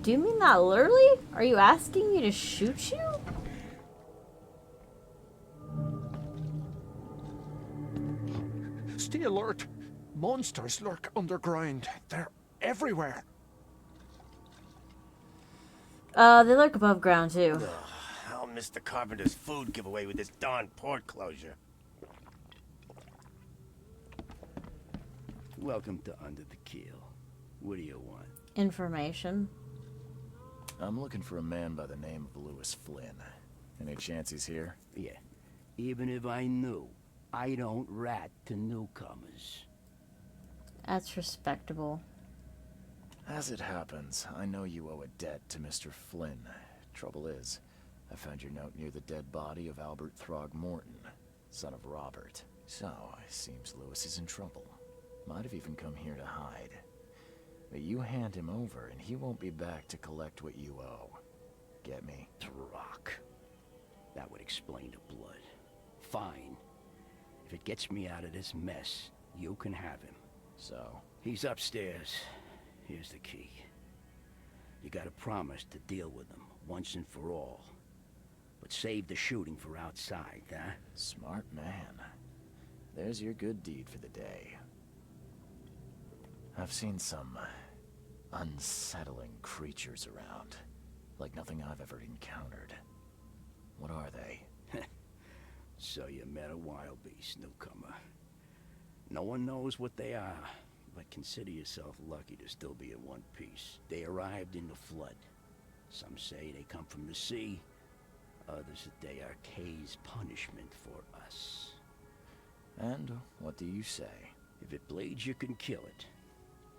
Do you mean that literally? Are you asking me to shoot you? Stay alert. Monsters lurk underground. They're everywhere. They lurk above ground too. Ugh, I'll miss the carpenter's food giveaway with this darn port closure. Welcome to Under the Keel. What do you want? Information. I'm looking for a man by the name of Lewis Flynn. Any chance he's here? Yeah. Even if I knew, I don't rat to newcomers. That's respectable. As it happens, I know you owe a debt to Mr. Flynn. Trouble is, I found your note near the dead body of Albert Throgmorton, son of Robert. So, it seems Lewis is in trouble. Might have even come here to hide. But you hand him over, and he won't be back to collect what you owe. Get me? Throck. That would explain the blood. Fine. If it gets me out of this mess, you can have him. So? He's upstairs. Here's the key. You gotta promise to deal with him, once and for all. But save the shooting for outside, huh? Smart man. There's your good deed for the day. I've seen some unsettling creatures around, like nothing I've ever encountered. What are they? So you met a wild beast, newcomer. No one knows what they are, but consider yourself lucky to still be in one piece. They arrived in the flood. Some say they come from the sea. Others that they are Kay's punishment for us. And what do you say? If it bleeds, you can kill it.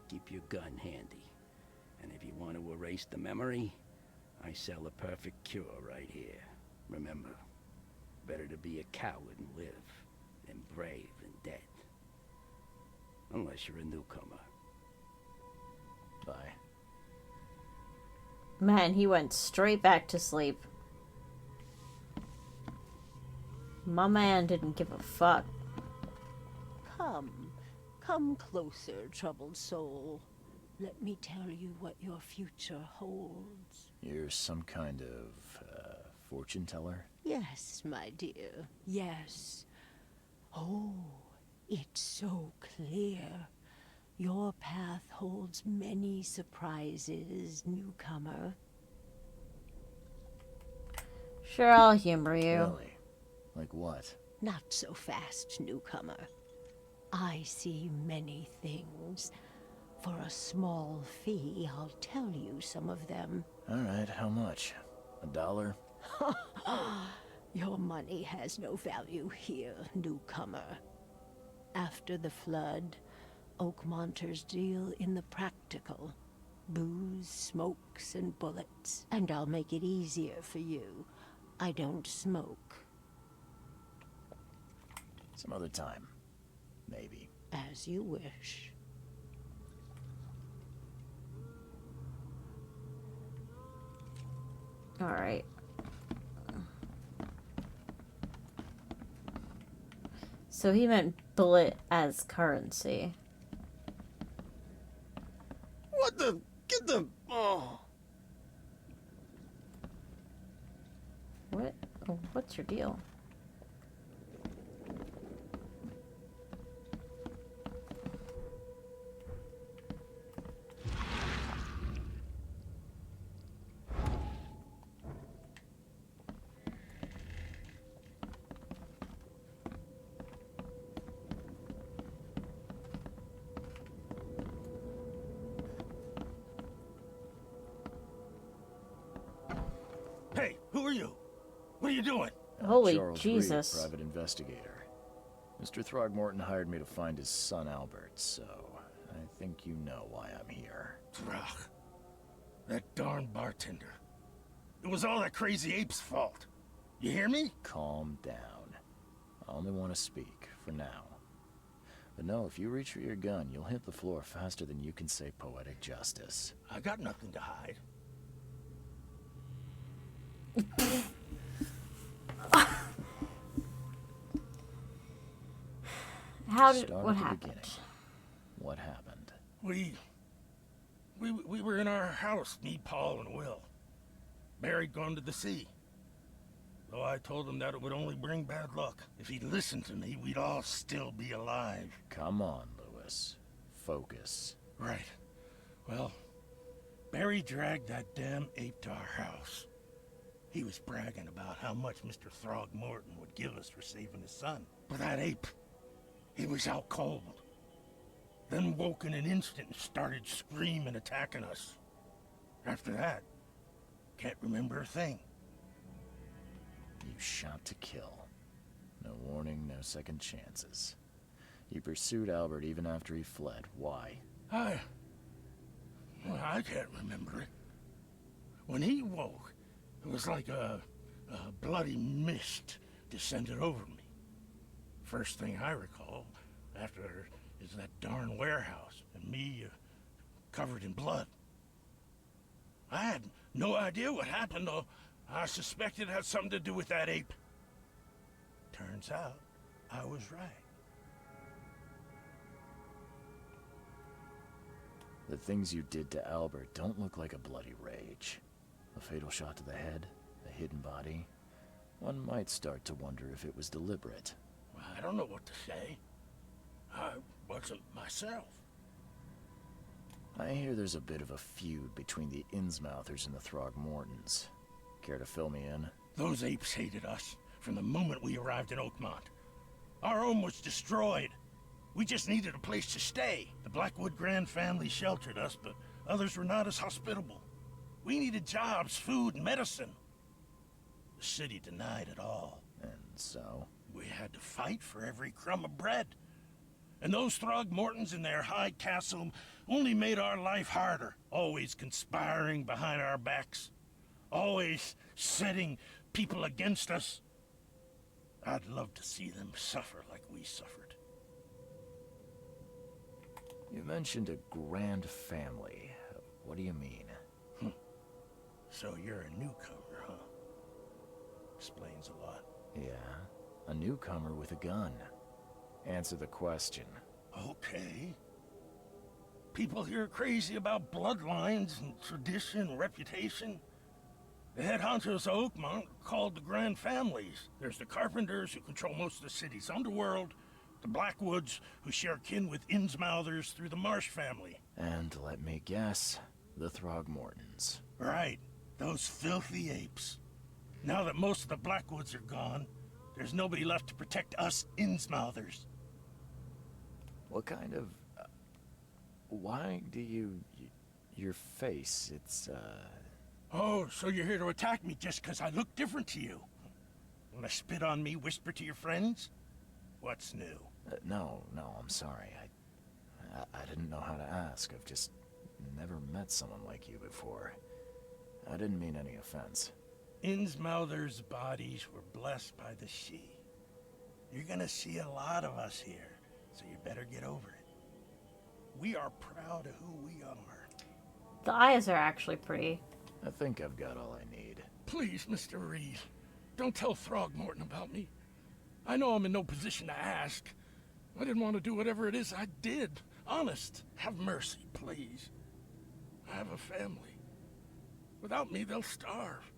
Keep your gun handy. And if you want to erase the memory, I sell a perfect cure right here. Remember, better to be a coward and live than brave and dead. Unless you're a newcomer. Bye. Man, he went straight back to sleep. My man didn't give a fuck. Come closer, troubled soul. Let me tell you what your future holds. You're some kind of, fortune teller? Yes, my dear, yes. Oh, it's so clear. Your path holds many surprises, newcomer. Sure, I'll humor you. Really? Like what? Not so fast, newcomer. I see many things. For a small fee, I'll tell you some of them. Alright, how much? $1? Your money has no value here, newcomer. After the flood, Oakmonters deal in the practical. Booze, smokes, and bullets. And I'll make it easier for you. I don't smoke. Some other time. Maybe. As you wish. Alright. So he meant bullet as currency. What the? Get the... Oh. What? Oh, what's your deal? Hey, who are you? What are you doing? Holy Charles Jesus. Reed, private investigator. Mr. Throgmorton hired me to find his son Albert, so I think you know why I'm here. Throg. That darn bartender. It was all that crazy ape's fault. You hear me? Calm down. I only want to speak, for now. But no, if you reach for your gun, you'll hit the floor faster than you can say poetic justice. I got nothing to hide. What happened? Beginning. What happened? We were in our house, me, Paul, and Will. Barry'd gone to the sea. Though I told him that it would only bring bad luck. If he'd listened to me, we'd all still be alive. Come on, Lewis. Focus. Right. Well, Barry dragged that damn ape to our house. He was bragging about how much Mr. Throgmorton would give us for saving his son. But that ape, he was out cold. Then woke in an instant and started screaming, attacking us. After that, can't remember a thing. You shot to kill. No warning, no second chances. You pursued Albert even after he fled. Why? I can't remember it. When he woke, it was like a bloody mist descended over me. First thing I recall after is that darn warehouse and me covered in blood. I had no idea what happened, though. I suspected it had something to do with that ape. Turns out, I was right. The things you did to Albert don't look like a bloody rage. A fatal shot to the head, a hidden body. One might start to wonder if it was deliberate. I don't know what to say. I wasn't myself. I hear there's a bit of a feud between the Innsmouthers and the Throgmortons. Care to fill me in? Those apes hated us from the moment we arrived in Oakmont. Our home was destroyed. We just needed a place to stay. The Blackwood Grand family sheltered us, but others were not as hospitable. We needed jobs, food, and medicine. The city denied it all. And so? We had to fight for every crumb of bread. And those Throgmortons in their high castle only made our life harder, always conspiring behind our backs, always setting people against us. I'd love to see them suffer like we suffered. You mentioned a grand family. What do you mean? So you're a newcomer, huh? Explains a lot. Yeah, a newcomer with a gun. Answer the question. Okay. People here are crazy about bloodlines and tradition and reputation. The head honchos of Oakmont are called the Grand Families. There's the Carpenters, who control most of the city's underworld, the Blackwoods, who share kin with Innsmouthers through the Marsh family. And let me guess, the Throgmortons. Right, those filthy apes. Now that most of the Blackwoods are gone, there's nobody left to protect us Innsmouthers. What kind of... why do you... your face, it's, Oh, so you're here to attack me just because I look different to you? Wanna spit on me, whisper to your friends? What's new? No, I'm sorry. I didn't know how to ask. I've just never met someone like you before. I didn't mean any offense. Innsmouthers' bodies were blessed by the She. You're gonna see a lot of us here, so you better get over it. We are proud of who we are. The eyes are actually pretty. I think I've got all I need. Please, Mr. Reed, don't tell Throgmorton about me. I know I'm in no position to ask. I didn't want to do whatever it is I did. Honest, have mercy, please. I have a family. Without me, they'll starve.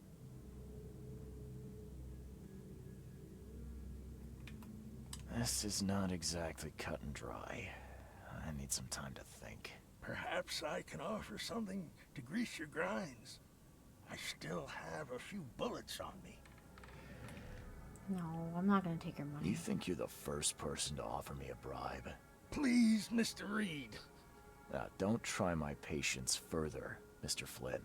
This is not exactly cut and dry. I need some time to think. Perhaps I can offer something to grease your grinds. I still have a few bullets on me. No, I'm not gonna take your money. You think you're the first person to offer me a bribe? Please, Mr. Reed. Don't try my patience further, Mr. Flynn.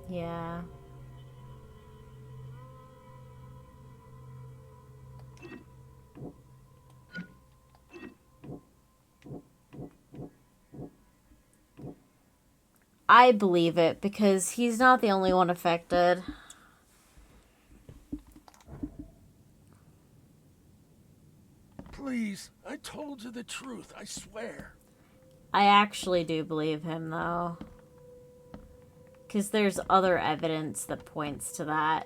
Yeah. I believe it because he's not the only one affected. Please, I told you the truth, I swear. I actually do believe him, though. Because there's other evidence that points to that.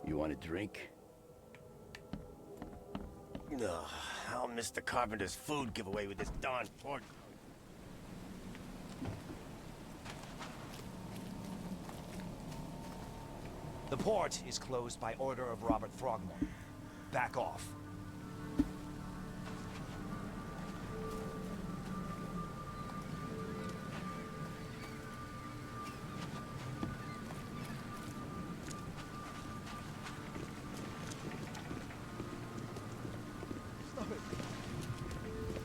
You want a drink? Ugh, I'll miss the Carpenter's food giveaway with this darn port. The port is closed by order of Robert Throgmorton. Back off.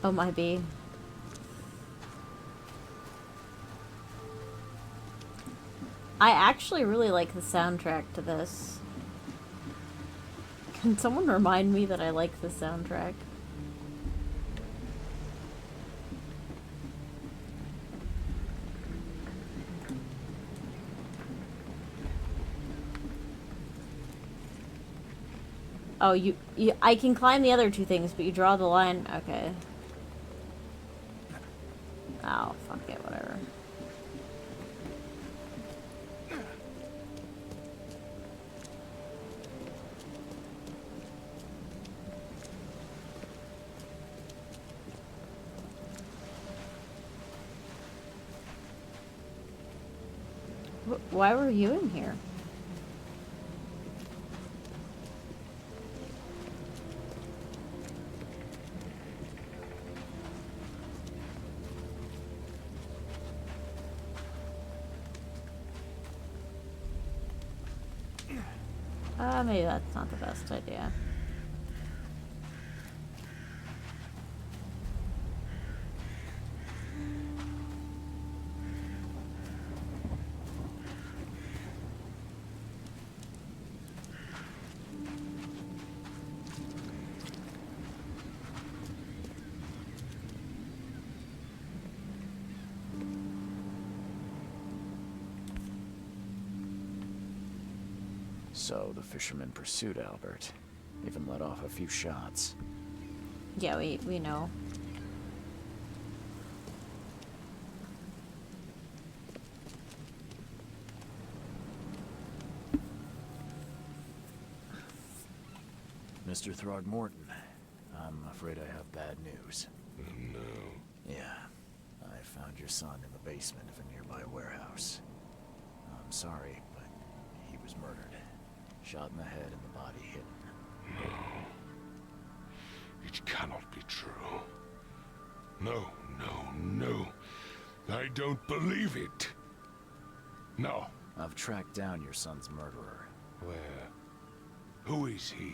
Oh, might be. I actually really like the soundtrack to this. Can someone remind me that I like the soundtrack? Oh, I can climb the other two things, but you draw the line. Okay. Oh, fuck it, whatever. Why were you in here? Maybe that's not the best idea. So the fisherman pursued Albert, even let off a few shots. Yeah, we know. Mr. Throgmorton, I'm afraid I have bad news. No. Yeah, I found your son in the basement of a nearby warehouse. I'm sorry, but he was murdered. Shot in the head and the body hidden. No. It cannot be true. No, no, no. I don't believe it. No. I've tracked down your son's murderer. Where? Who is he?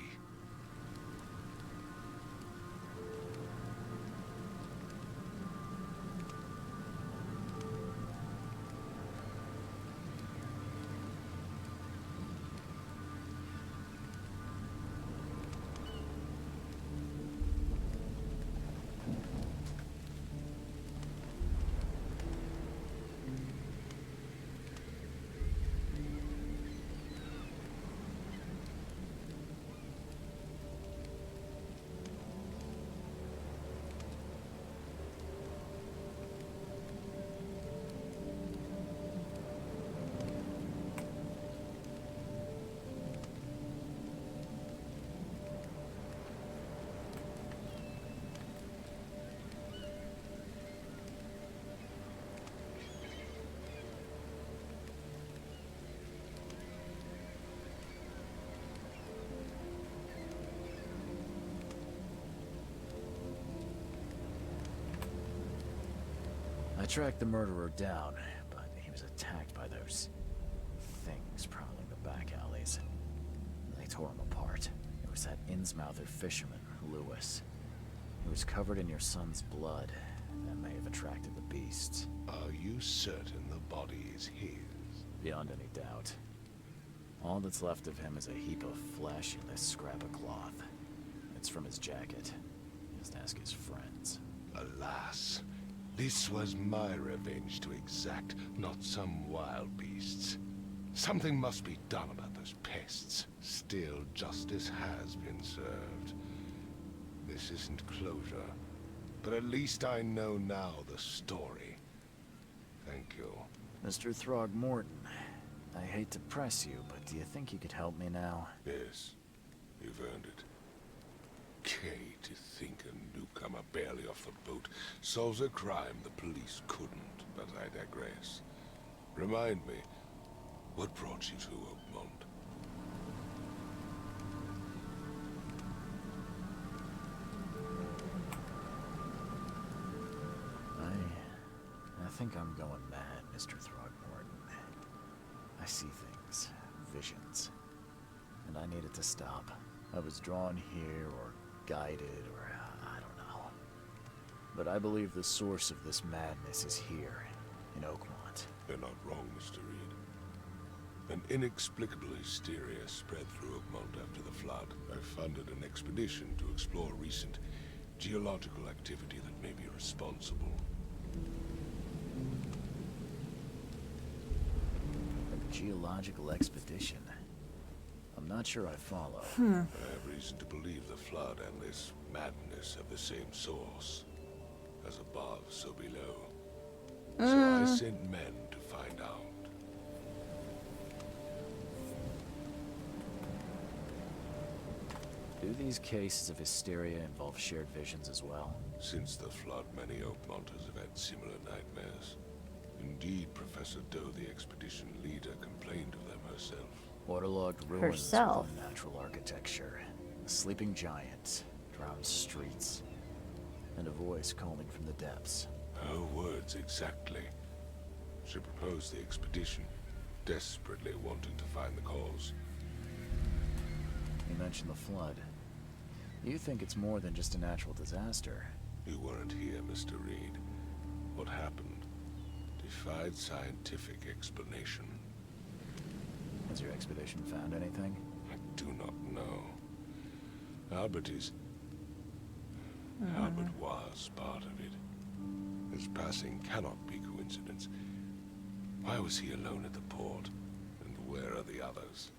I tracked the murderer down, but he was attacked by those things prowling the back alleys. They tore him apart. It was that Innsmouther fisherman, Lewis. He was covered in your son's blood. That may have attracted the beasts. Are you certain the body is his? Beyond any doubt. All that's left of him is a heap of flesh and this scrap of cloth. It's from his jacket. Just ask his friends. Alas. This was my revenge to exact, not some wild beasts. Something must be done about those pests. Still, justice has been served. This isn't closure, but at least I know now the story. Thank you. Mr. Throgmorton, I hate to press you, but do you think you could help me now? Yes, you've earned it. Kay, to think a newcomer barely off the boat solves a crime the police couldn't, but I digress. Remind me, what brought you to Oakmont? I think I'm going mad, Mr. Throgmorton. I see things, visions, and I needed to stop. I was drawn here, or guided, or I don't know. But I believe the source of this madness is here, in Oakmont. You're not wrong, Mr. Reed. An inexplicable hysteria spread through Oakmont after the flood. I funded an expedition to explore recent geological activity that may be responsible. A geological expedition? I'm not sure I follow. I have reason to believe the flood and this madness have the same source. As above, so below. So I sent men to find out. Do these cases of hysteria involve shared visions as well? Since the flood, many Oakmonters have had similar nightmares. Indeed, Professor Doe, the expedition leader, complained of them herself. Waterlogged ruins with unnatural architecture, a sleeping giant, drowned streets, and a voice calling from the depths. Her words exactly. She proposed the expedition, desperately wanting to find the cause. You mentioned the flood. You think it's more than just a natural disaster? You weren't here, Mr. Reed. What happened defied scientific explanation. Has your expedition found anything? I do not know. Albert was part of it. His passing cannot be coincidence. Why was he alone at the port? And where are the others?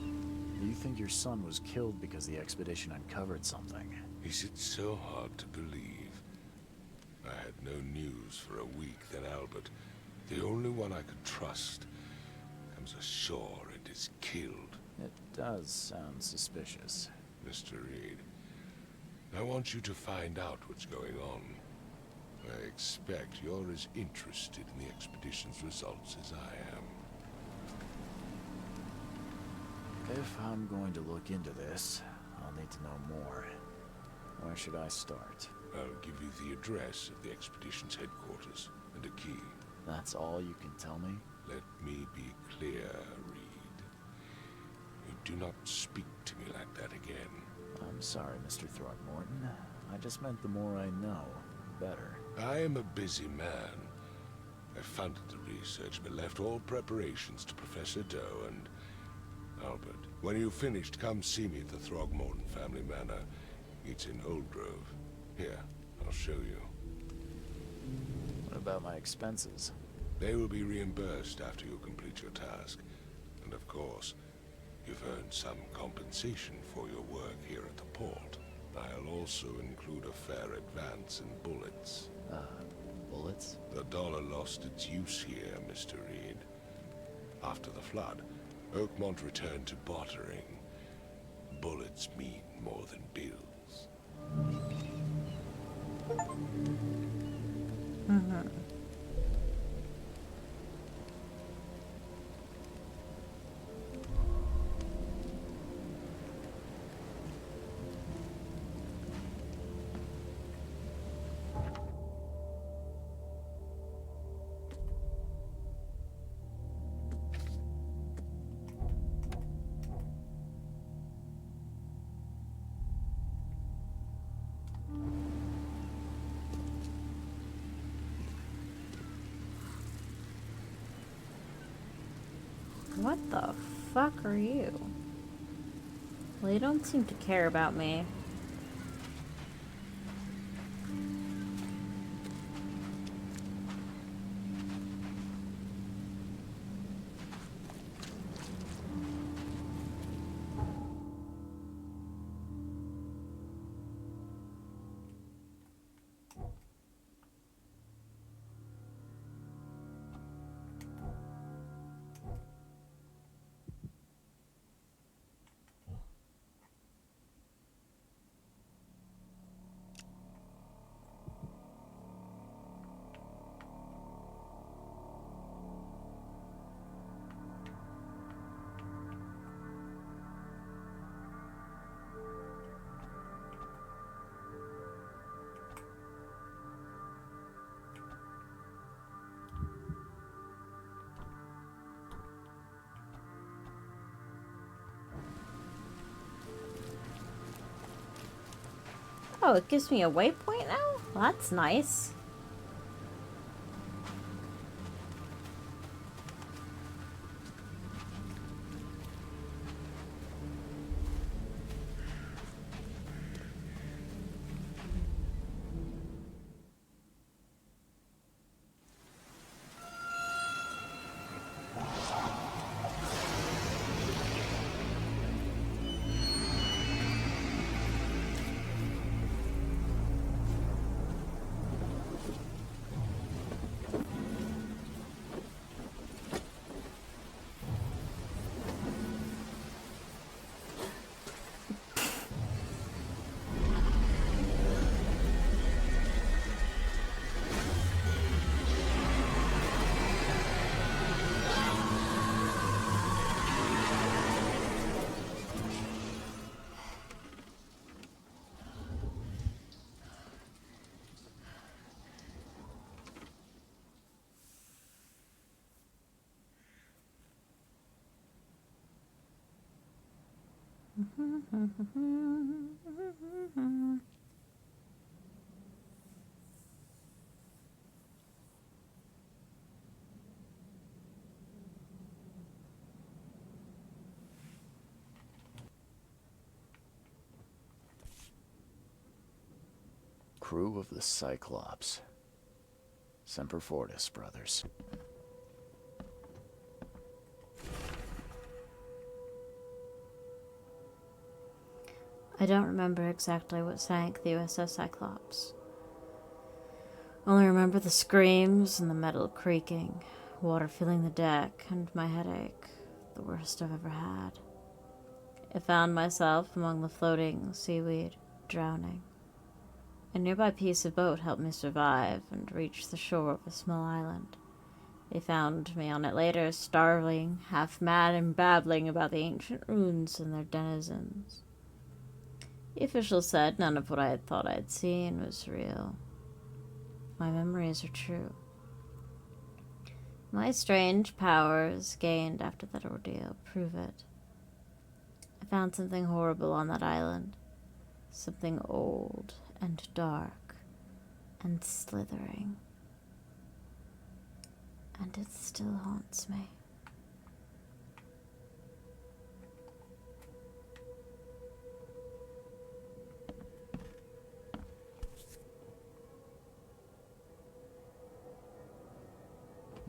Do you think your son was killed because the expedition uncovered something? Is it so hard to believe? I had no news for a week, then Albert, the only one I could trust, comes ashore and is killed. It does sound suspicious. Mr. Reed, I want you to find out what's going on. I expect you're as interested in the expedition's results as I am. If I'm going to look into this, I'll need to know more. Where should I start? I'll give you the address of the expedition's headquarters and a key. That's all you can tell me? Let me be clear, Reed. You do not speak to me like that again. I'm sorry, Mr. Throgmorton. I just meant the more I know, the better. I am a busy man. I funded the research, but left all preparations to Professor Doe and Albert. When you've finished, come see me at the Throgmorton family manor. It's in Old Grove. Here, I'll show you. What about my expenses? They will be reimbursed after you complete your task. And of course, you've earned some compensation for your work here at the port. I'll also include a fair advance in bullets. Bullets? The dollar lost its use here, Mr. Reed. After the flood, Oakmont returned to bartering. Bullets mean more than bills. Mm-hmm. What the fuck are you? Well, you don't seem to care about me. Oh, it gives me a waypoint now? Well, that's nice. Crew of the Cyclops. Semper Fortis, brothers. I don't remember exactly what sank the USS Cyclops. Only remember the screams and the metal creaking, water filling the deck, and my headache, the worst I've ever had. I found myself among the floating seaweed, drowning. A nearby piece of boat helped me survive and reach the shore of a small island. They found me on it later, starving, half mad and babbling about the ancient ruins and their denizens. The officials said none of what I had thought I'd seen was real. My memories are true. My strange powers gained after that ordeal prove it. I found something horrible on that island. Something old and dark and slithering. And it still haunts me.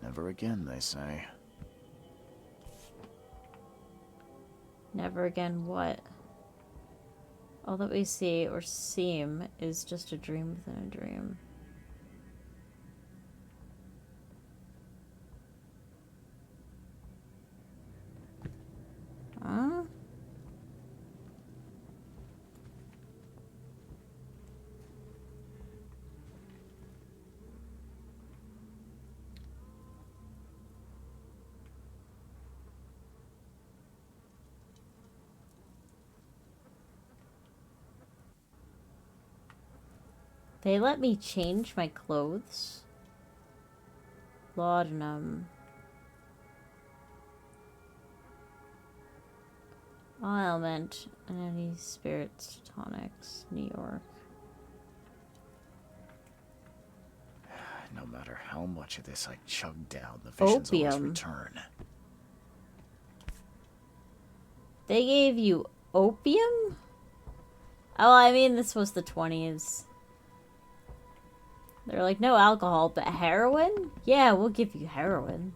Never again, they say. Never again what? All that we see or seem is just a dream within a dream. Huh? They let me change my clothes? Laudanum. Ailment and any spirits, tonics, New York. No matter how much of this I chug down, the visions always Opium. return. They gave you opium? Oh, I mean, this was the 20s. They're like, no alcohol, but heroin? Yeah, we'll give you heroin.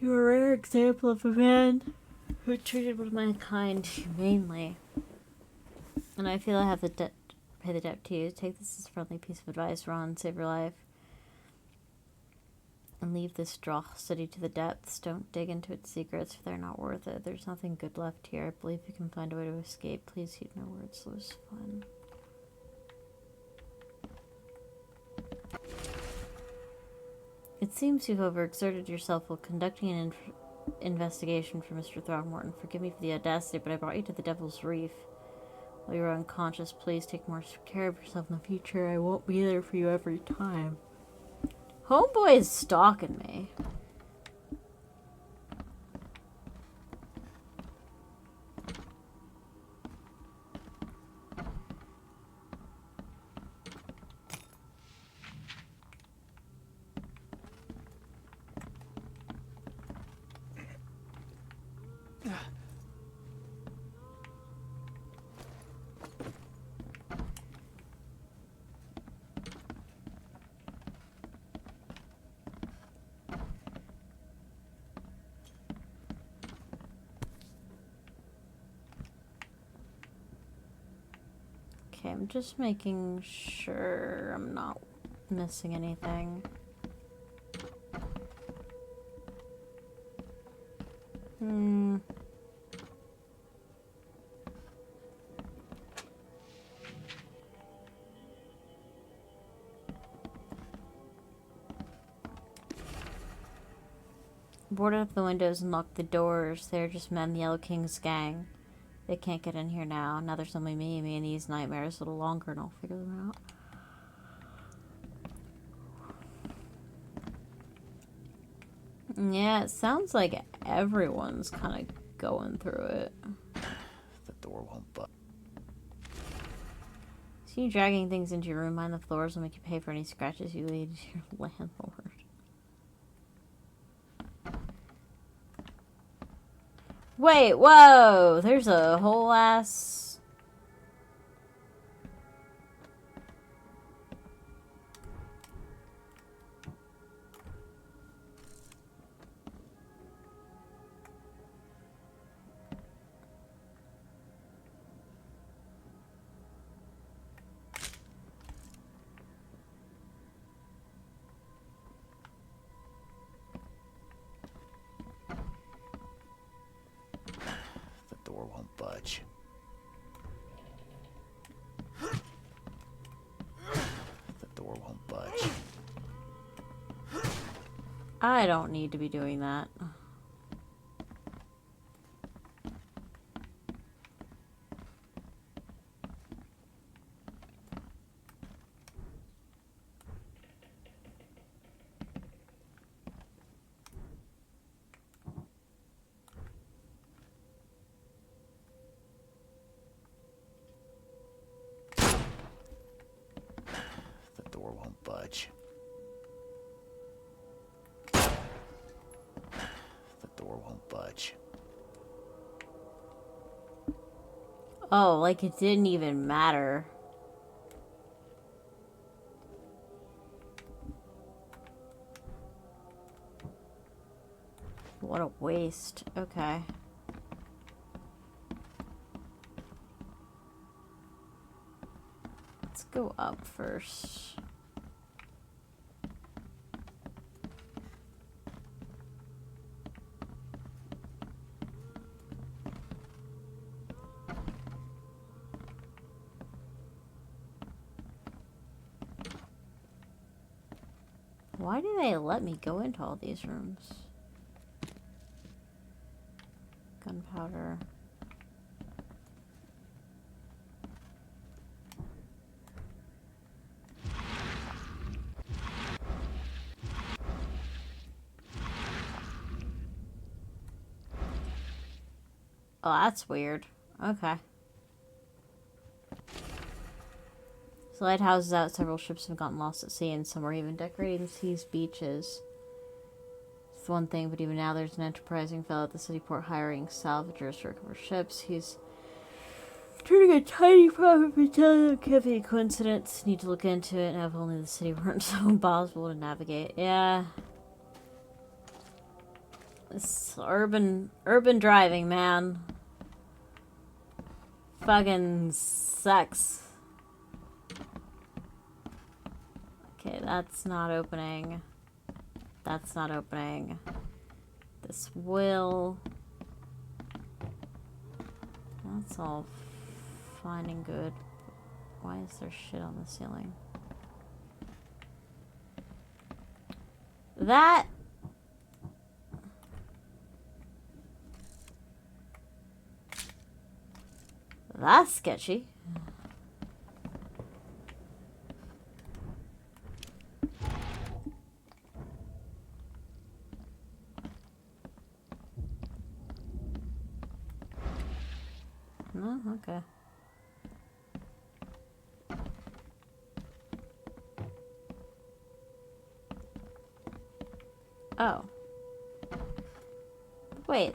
You're a rare example of a man who treated one of mankind humanely. And I feel I have the debt to pay the debt to you. Take this as a friendly piece of advice, Ron. Save your life. And leave this dross city to the depths. Don't dig into its secrets, for they're not worth it. There's nothing good left here. I believe you can find a way to escape. Please heed no words. It was fun. It seems you've overexerted yourself while conducting an investigation for Mr. Throgmorton. Forgive me for the audacity, but I brought you to the Devil's Reef. While you were unconscious, please take more care of yourself in the future. I won't be there for you every time. Homeboy is stalking me. Okay, I'm just making sure I'm not missing anything. Boarded up the windows and locked the doors. They're just men, the Yellow King's gang. They can't get in here now. Now there's only me and these nightmares a little longer, and I'll figure them out. Yeah, it sounds like everyone's kind of going through it. The door won't budge. See you dragging things into your room. Mind the floors will make you pay for any scratches you leave to your landlord. Wait, whoa! There's a whole ass... The door won't budge. The door won't budge. I don't need to be doing that. The door won't budge. The door won't budge. Oh, like it didn't even matter. What a waste. Okay. Let's go up first. Why do they let me go into all these rooms? Gunpowder. Oh, that's weird. Okay. The lighthouse is out. Several ships have gotten lost at sea, and some are even decorating the sea's beaches. It's one thing, but even now there's an enterprising fellow at the city port hiring salvagers to recover ships. He's turning a tiny profit per ton. Could be a coincidence. Need to look into it, and if only the city weren't so impossible to navigate. Yeah. This urban driving, man. Fucking sucks. Okay, that's not opening. That's not opening. This will. That's all fine and good. Why is there shit on the ceiling? That. That's sketchy. No, okay. Oh. Wait.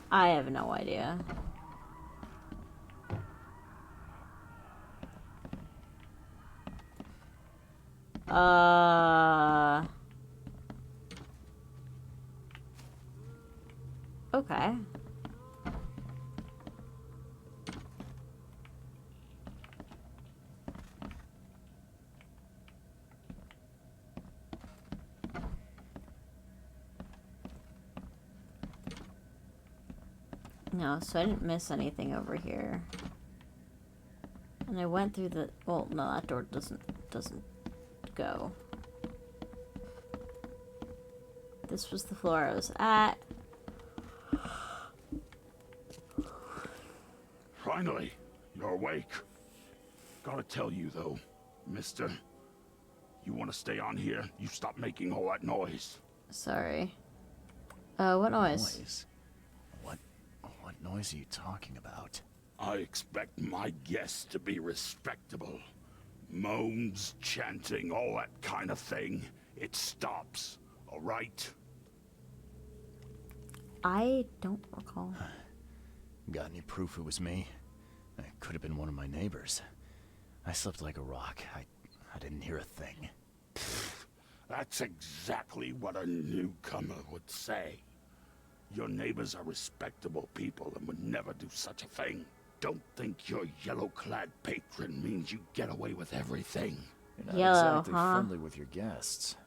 I have no idea. Okay. No, so I didn't miss anything over here. And I went through the... Well, no, that door doesn't go. This was the floor I was at. Finally, you're awake. Gotta tell you, though, mister. You want to stay on here? You stop making all that noise. Sorry. What noise? What noise are you talking about? I expect my guests to be respectable. Moans, chanting, all that kind of thing. It stops, all right? I don't recall. Got any proof it was me? It could have been one of my neighbors. I slept like a rock. I didn't hear a thing. That's exactly what a newcomer would say. Your neighbors are respectable people and would never do such a thing. Don't think your yellow-clad patron means you get away with everything. You're not Yellow, exactly friendly with your guests.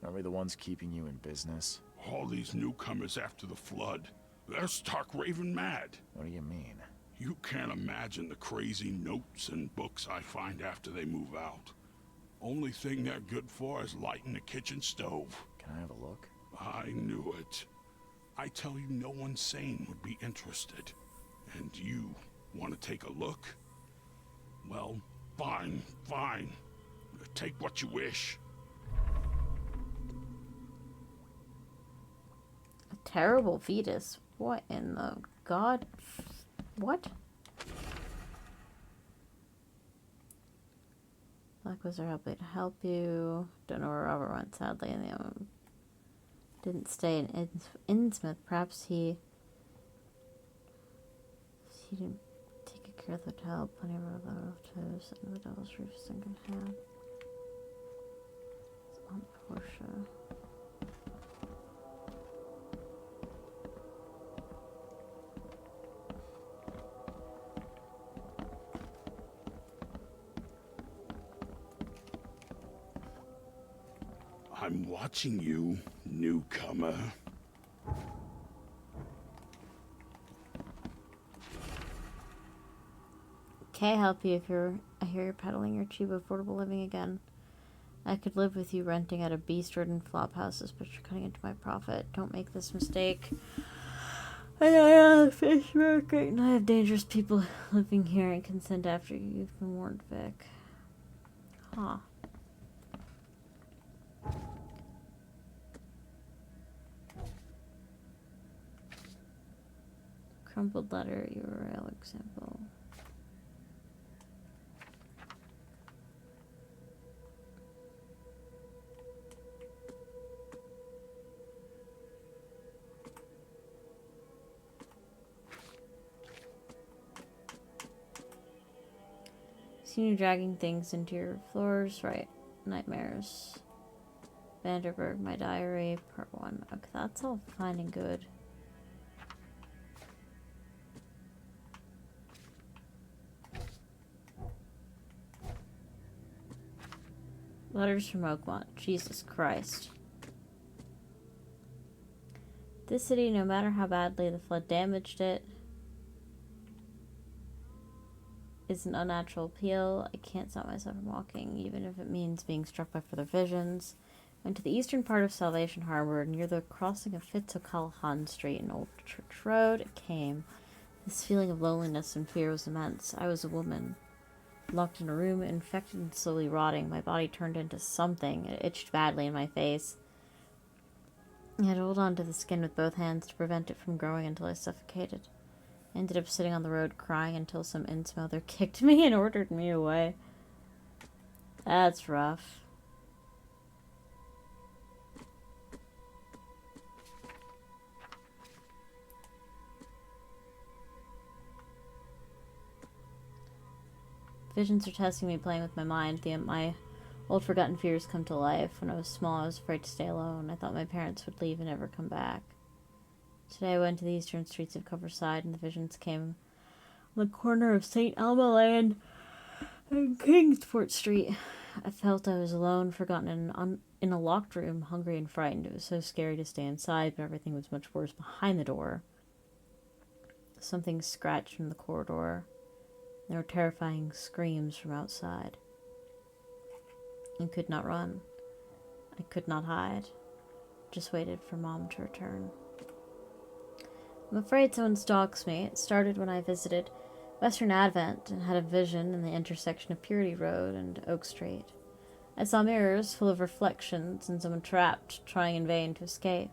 Aren't we the ones keeping you in business? All these newcomers after the flood, they're stark raving mad. What do you mean? You can't imagine the crazy notes and books I find after they move out. Only thing they're good for is lighting the kitchen stove. Can I have a look? I knew it. I tell you, no one sane would be interested. And you want to take a look? Well, fine. Take what you wish. A terrible fetus. What in the god? What? Black Wizard helped to help you. Don't know where Robert went, sadly, and the didn't stay in Innsmouth. Perhaps he didn't take care of the hotel. Plenty of other toes and the devil's roof sinking hand. It's on Portia. I'm watching you, newcomer. Can't help you if I hear you're peddling your cheap affordable living again. I could live with you renting at a beast-ridden flop houses, but you're cutting into my profit. Don't make this mistake. I on the fish market, and I have dangerous people living here and consent after you've been warned, Vic. Huh. Crumpled letter, URL example. Seen you dragging things into your floors, right? Nightmares. Vanderberg, my diary, part 1. Okay, that's all fine and good. Letters from Oakmont. Jesus Christ. This city, no matter how badly the flood damaged it, is an unnatural appeal. I can't stop myself from walking, even if it means being struck by further visions. Went to the eastern part of Salvation Harbor, near the crossing of Fitzo'Callaghan Street and Old Church Road. It came. This feeling of loneliness and fear was immense. I was a woman. Locked in a room, infected and slowly rotting. My body turned into something. It itched badly in my face. I had to hold on to the skin with both hands to prevent it from growing until I suffocated. I ended up sitting on the road crying until some Innsmouther kicked me and ordered me away. That's rough. Visions are testing me, playing with my mind. My old forgotten fears come to life. When I was small, I was afraid to stay alone. I thought my parents would leave and never come back. Today I went to the eastern streets of Coverside, and the visions came on the corner of St. Alma Lane and Kingsport Street. I felt I was alone, forgotten in a locked room, hungry and frightened. It was so scary to stay inside, but everything was much worse behind the door. Something scratched in the corridor. There were terrifying screams from outside. and could not run. I could not hide. Just waited for Mom to return. I'm afraid someone stalks me. It started when I visited Western Advent and had a vision in the intersection of Purity Road and Oak Street. I saw mirrors full of reflections and someone trapped, trying in vain to escape.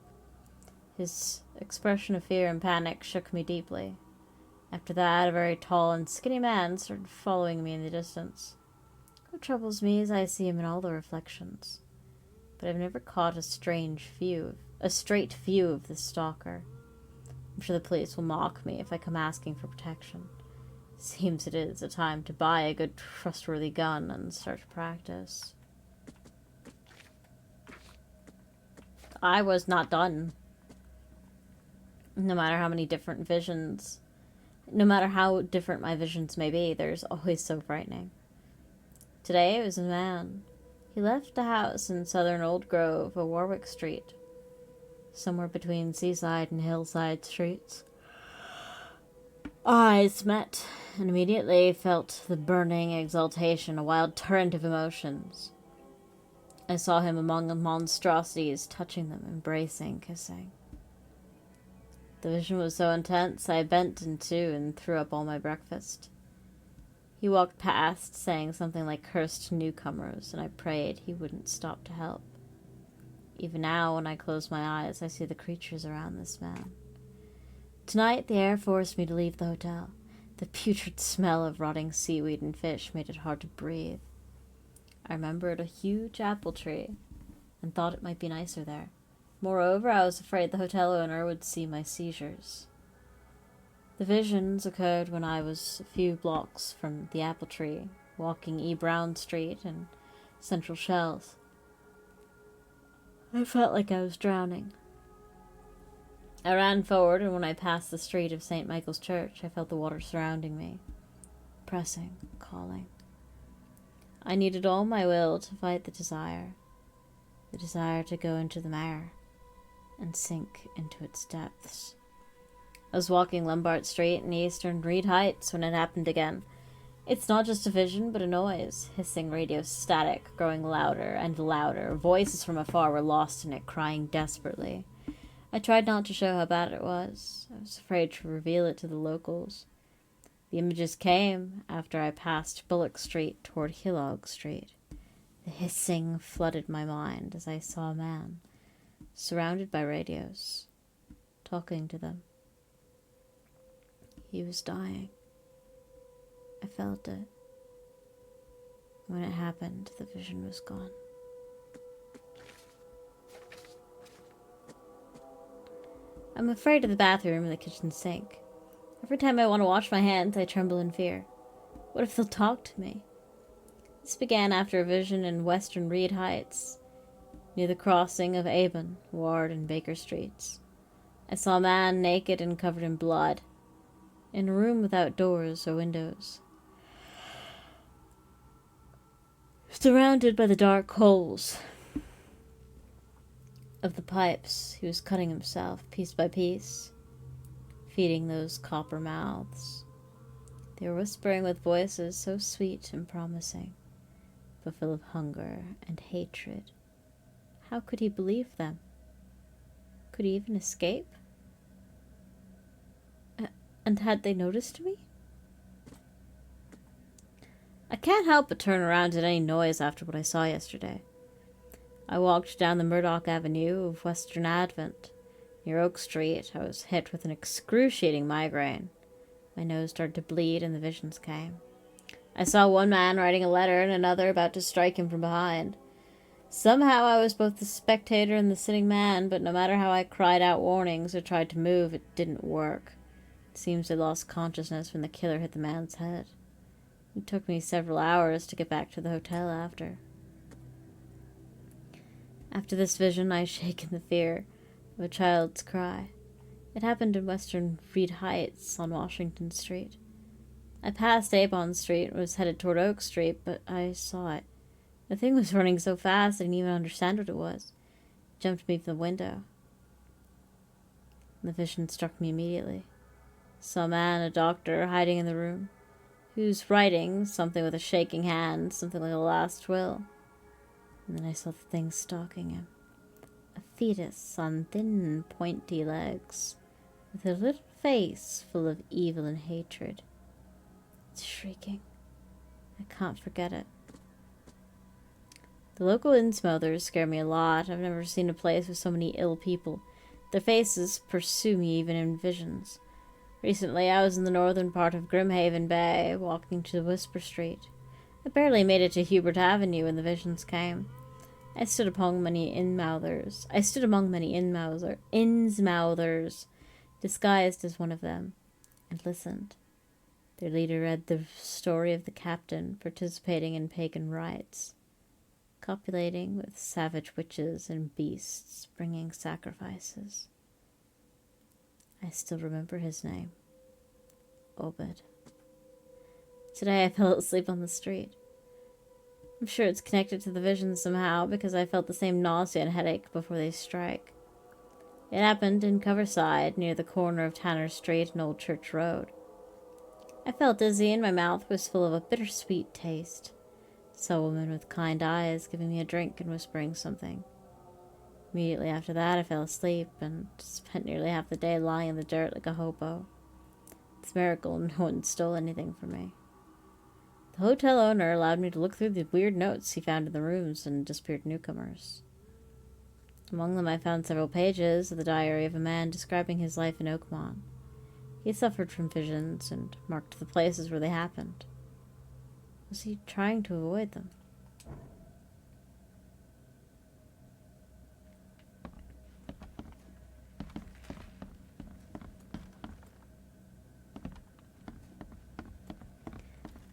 His expression of fear and panic shook me deeply. After that, a very tall and skinny man started following me in the distance. What troubles me is I see him in all the reflections, but I've never caught a straight view of this stalker. I'm sure the police will mock me if I come asking for protection. Seems it is a time to buy a good, trustworthy gun and start to practice. I was not done. No matter how many different visions, no matter how different my visions may be, there's always so frightening. Today it was a man. He left a house in southern Old Grove, or Warwick Street, somewhere between Seaside and Hillside Streets. Our eyes met, and immediately felt the burning exaltation, a wild torrent of emotions. I saw him among the monstrosities, touching them, embracing, kissing. The vision was so intense, I bent in two and threw up all my breakfast. He walked past, saying something like cursed newcomers, and I prayed he wouldn't stop to help. Even now, when I close my eyes, I see the creatures around this man. Tonight, the air forced me to leave the hotel. The putrid smell of rotting seaweed and fish made it hard to breathe. I remembered a huge apple tree, and thought it might be nicer there. Moreover, I was afraid the hotel owner would see my seizures. The visions occurred when I was a few blocks from the apple tree, walking E. Brown Street and Central Shells. I felt like I was drowning. I ran forward, and when I passed the street of St. Michael's Church, I felt the water surrounding me, pressing, calling. I needed all my will to fight the desire to go into the mire and sink into its depths. I was walking Lombard Street in Eastern Reed Heights when it happened again. It's not just a vision, but a noise, hissing radio static, growing louder and louder. Voices from afar were lost in it, crying desperately. I tried not to show how bad it was. I was afraid to reveal it to the locals. The images came after I passed Bullock Street toward Hillog Street. The hissing flooded my mind as I saw a man, surrounded by radios, talking to them. He was dying. I felt it. When it happened, the vision was gone. I'm afraid of the bathroom and the kitchen sink. Every time I want to wash my hands, I tremble in fear. What if they'll talk to me? This began after a vision in Western Reed Heights, near the crossing of Avon, Ward, and Baker Streets. I saw a man naked and covered in blood, in a room without doors or windows, surrounded by the dark holes of the pipes. He was cutting himself, piece by piece, feeding those copper mouths. They were whispering with voices so sweet and promising, but full of hunger and hatred. How could he believe them? Could he even escape? And had they noticed me? I can't help but turn around at any noise after what I saw yesterday. I walked down the Murdoch Avenue of Western Advent. Near Oak Street, I was hit with an excruciating migraine. My nose started to bleed and the visions came. I saw one man writing a letter and another about to strike him from behind. Somehow I was both the spectator and the sitting man, but no matter how I cried out warnings or tried to move, it didn't work. It seems I lost consciousness when the killer hit the man's head. It took me several hours to get back to the hotel after. After this vision, I shake in the fear of a child's cry. It happened in Western Reed Heights on Washington Street. I passed Avon Street and was headed toward Oak Street, but I saw it. The thing was running so fast I didn't even understand what it was. It jumped me from the window. The vision struck me immediately. Saw a man, a doctor, hiding in the room, who's writing something with a shaking hand, something like a last will. And then I saw the thing stalking him. A fetus on thin, pointy legs, with a little face full of evil and hatred. It's shrieking. I can't forget it. The local Innsmouthers scare me a lot. I've never seen a place with so many ill people. Their faces pursue me even in visions. Recently, I was in the northern part of Grimhaven Bay, walking to Whisper Street. I barely made it to Hubert Avenue when the visions came. I stood among many Innsmouthers, disguised as one of them, and listened. Their leader read the story of the captain participating in pagan rites, copulating with savage witches and beasts, bringing sacrifices. I still remember his name. Obed. Today I fell asleep on the street. I'm sure it's connected to the vision somehow, because I felt the same nausea and headache before they strike. It happened in Coverside, near the corner of Tanner Street and Old Church Road. I felt dizzy and my mouth was full of a bittersweet taste. I saw a woman with kind eyes giving me a drink and whispering something. Immediately after that, I fell asleep and spent nearly half the day lying in the dirt like a hobo. It's a miracle no one stole anything from me. The hotel owner allowed me to look through the weird notes he found in the rooms and disappeared newcomers. Among them I found several pages of the diary of a man describing his life in Oakmont. He suffered from visions and marked the places where they happened. Was he trying to avoid them?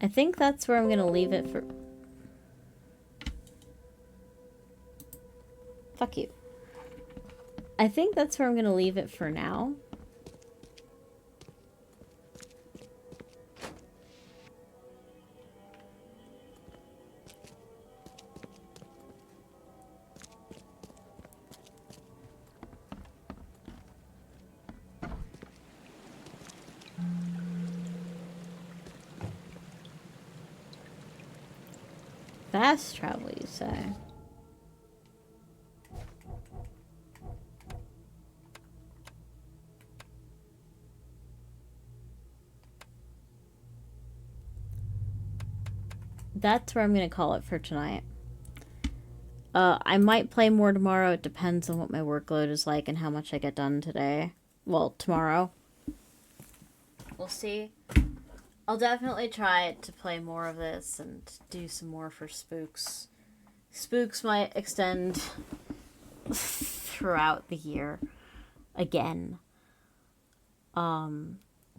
I think that's where I'm going to leave it for... Fuck you. I think that's where I'm going to leave it for now. Fast travel, you say? That's where I'm going to call it for tonight. I might play more tomorrow. It depends on what my workload is like and how much I get done today. Well, tomorrow. We'll see. I'll definitely try to play more of this and do some more for Spooks. Spooks might extend throughout the year again.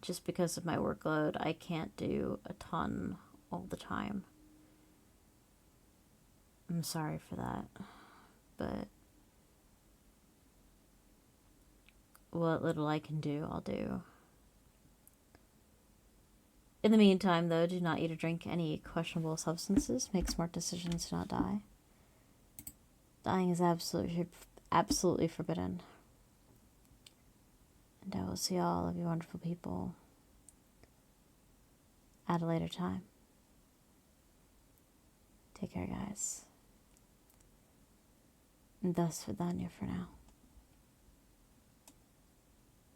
Just because of my workload, I can't do a ton all the time. I'm sorry for that, but what little I can do, I'll do. In the meantime, though, do not eat or drink any questionable substances. Make smart decisions to not die. Dying is absolutely forbidden. And I will see all of you wonderful people at a later time. Take care, guys. And thus Vidania for now.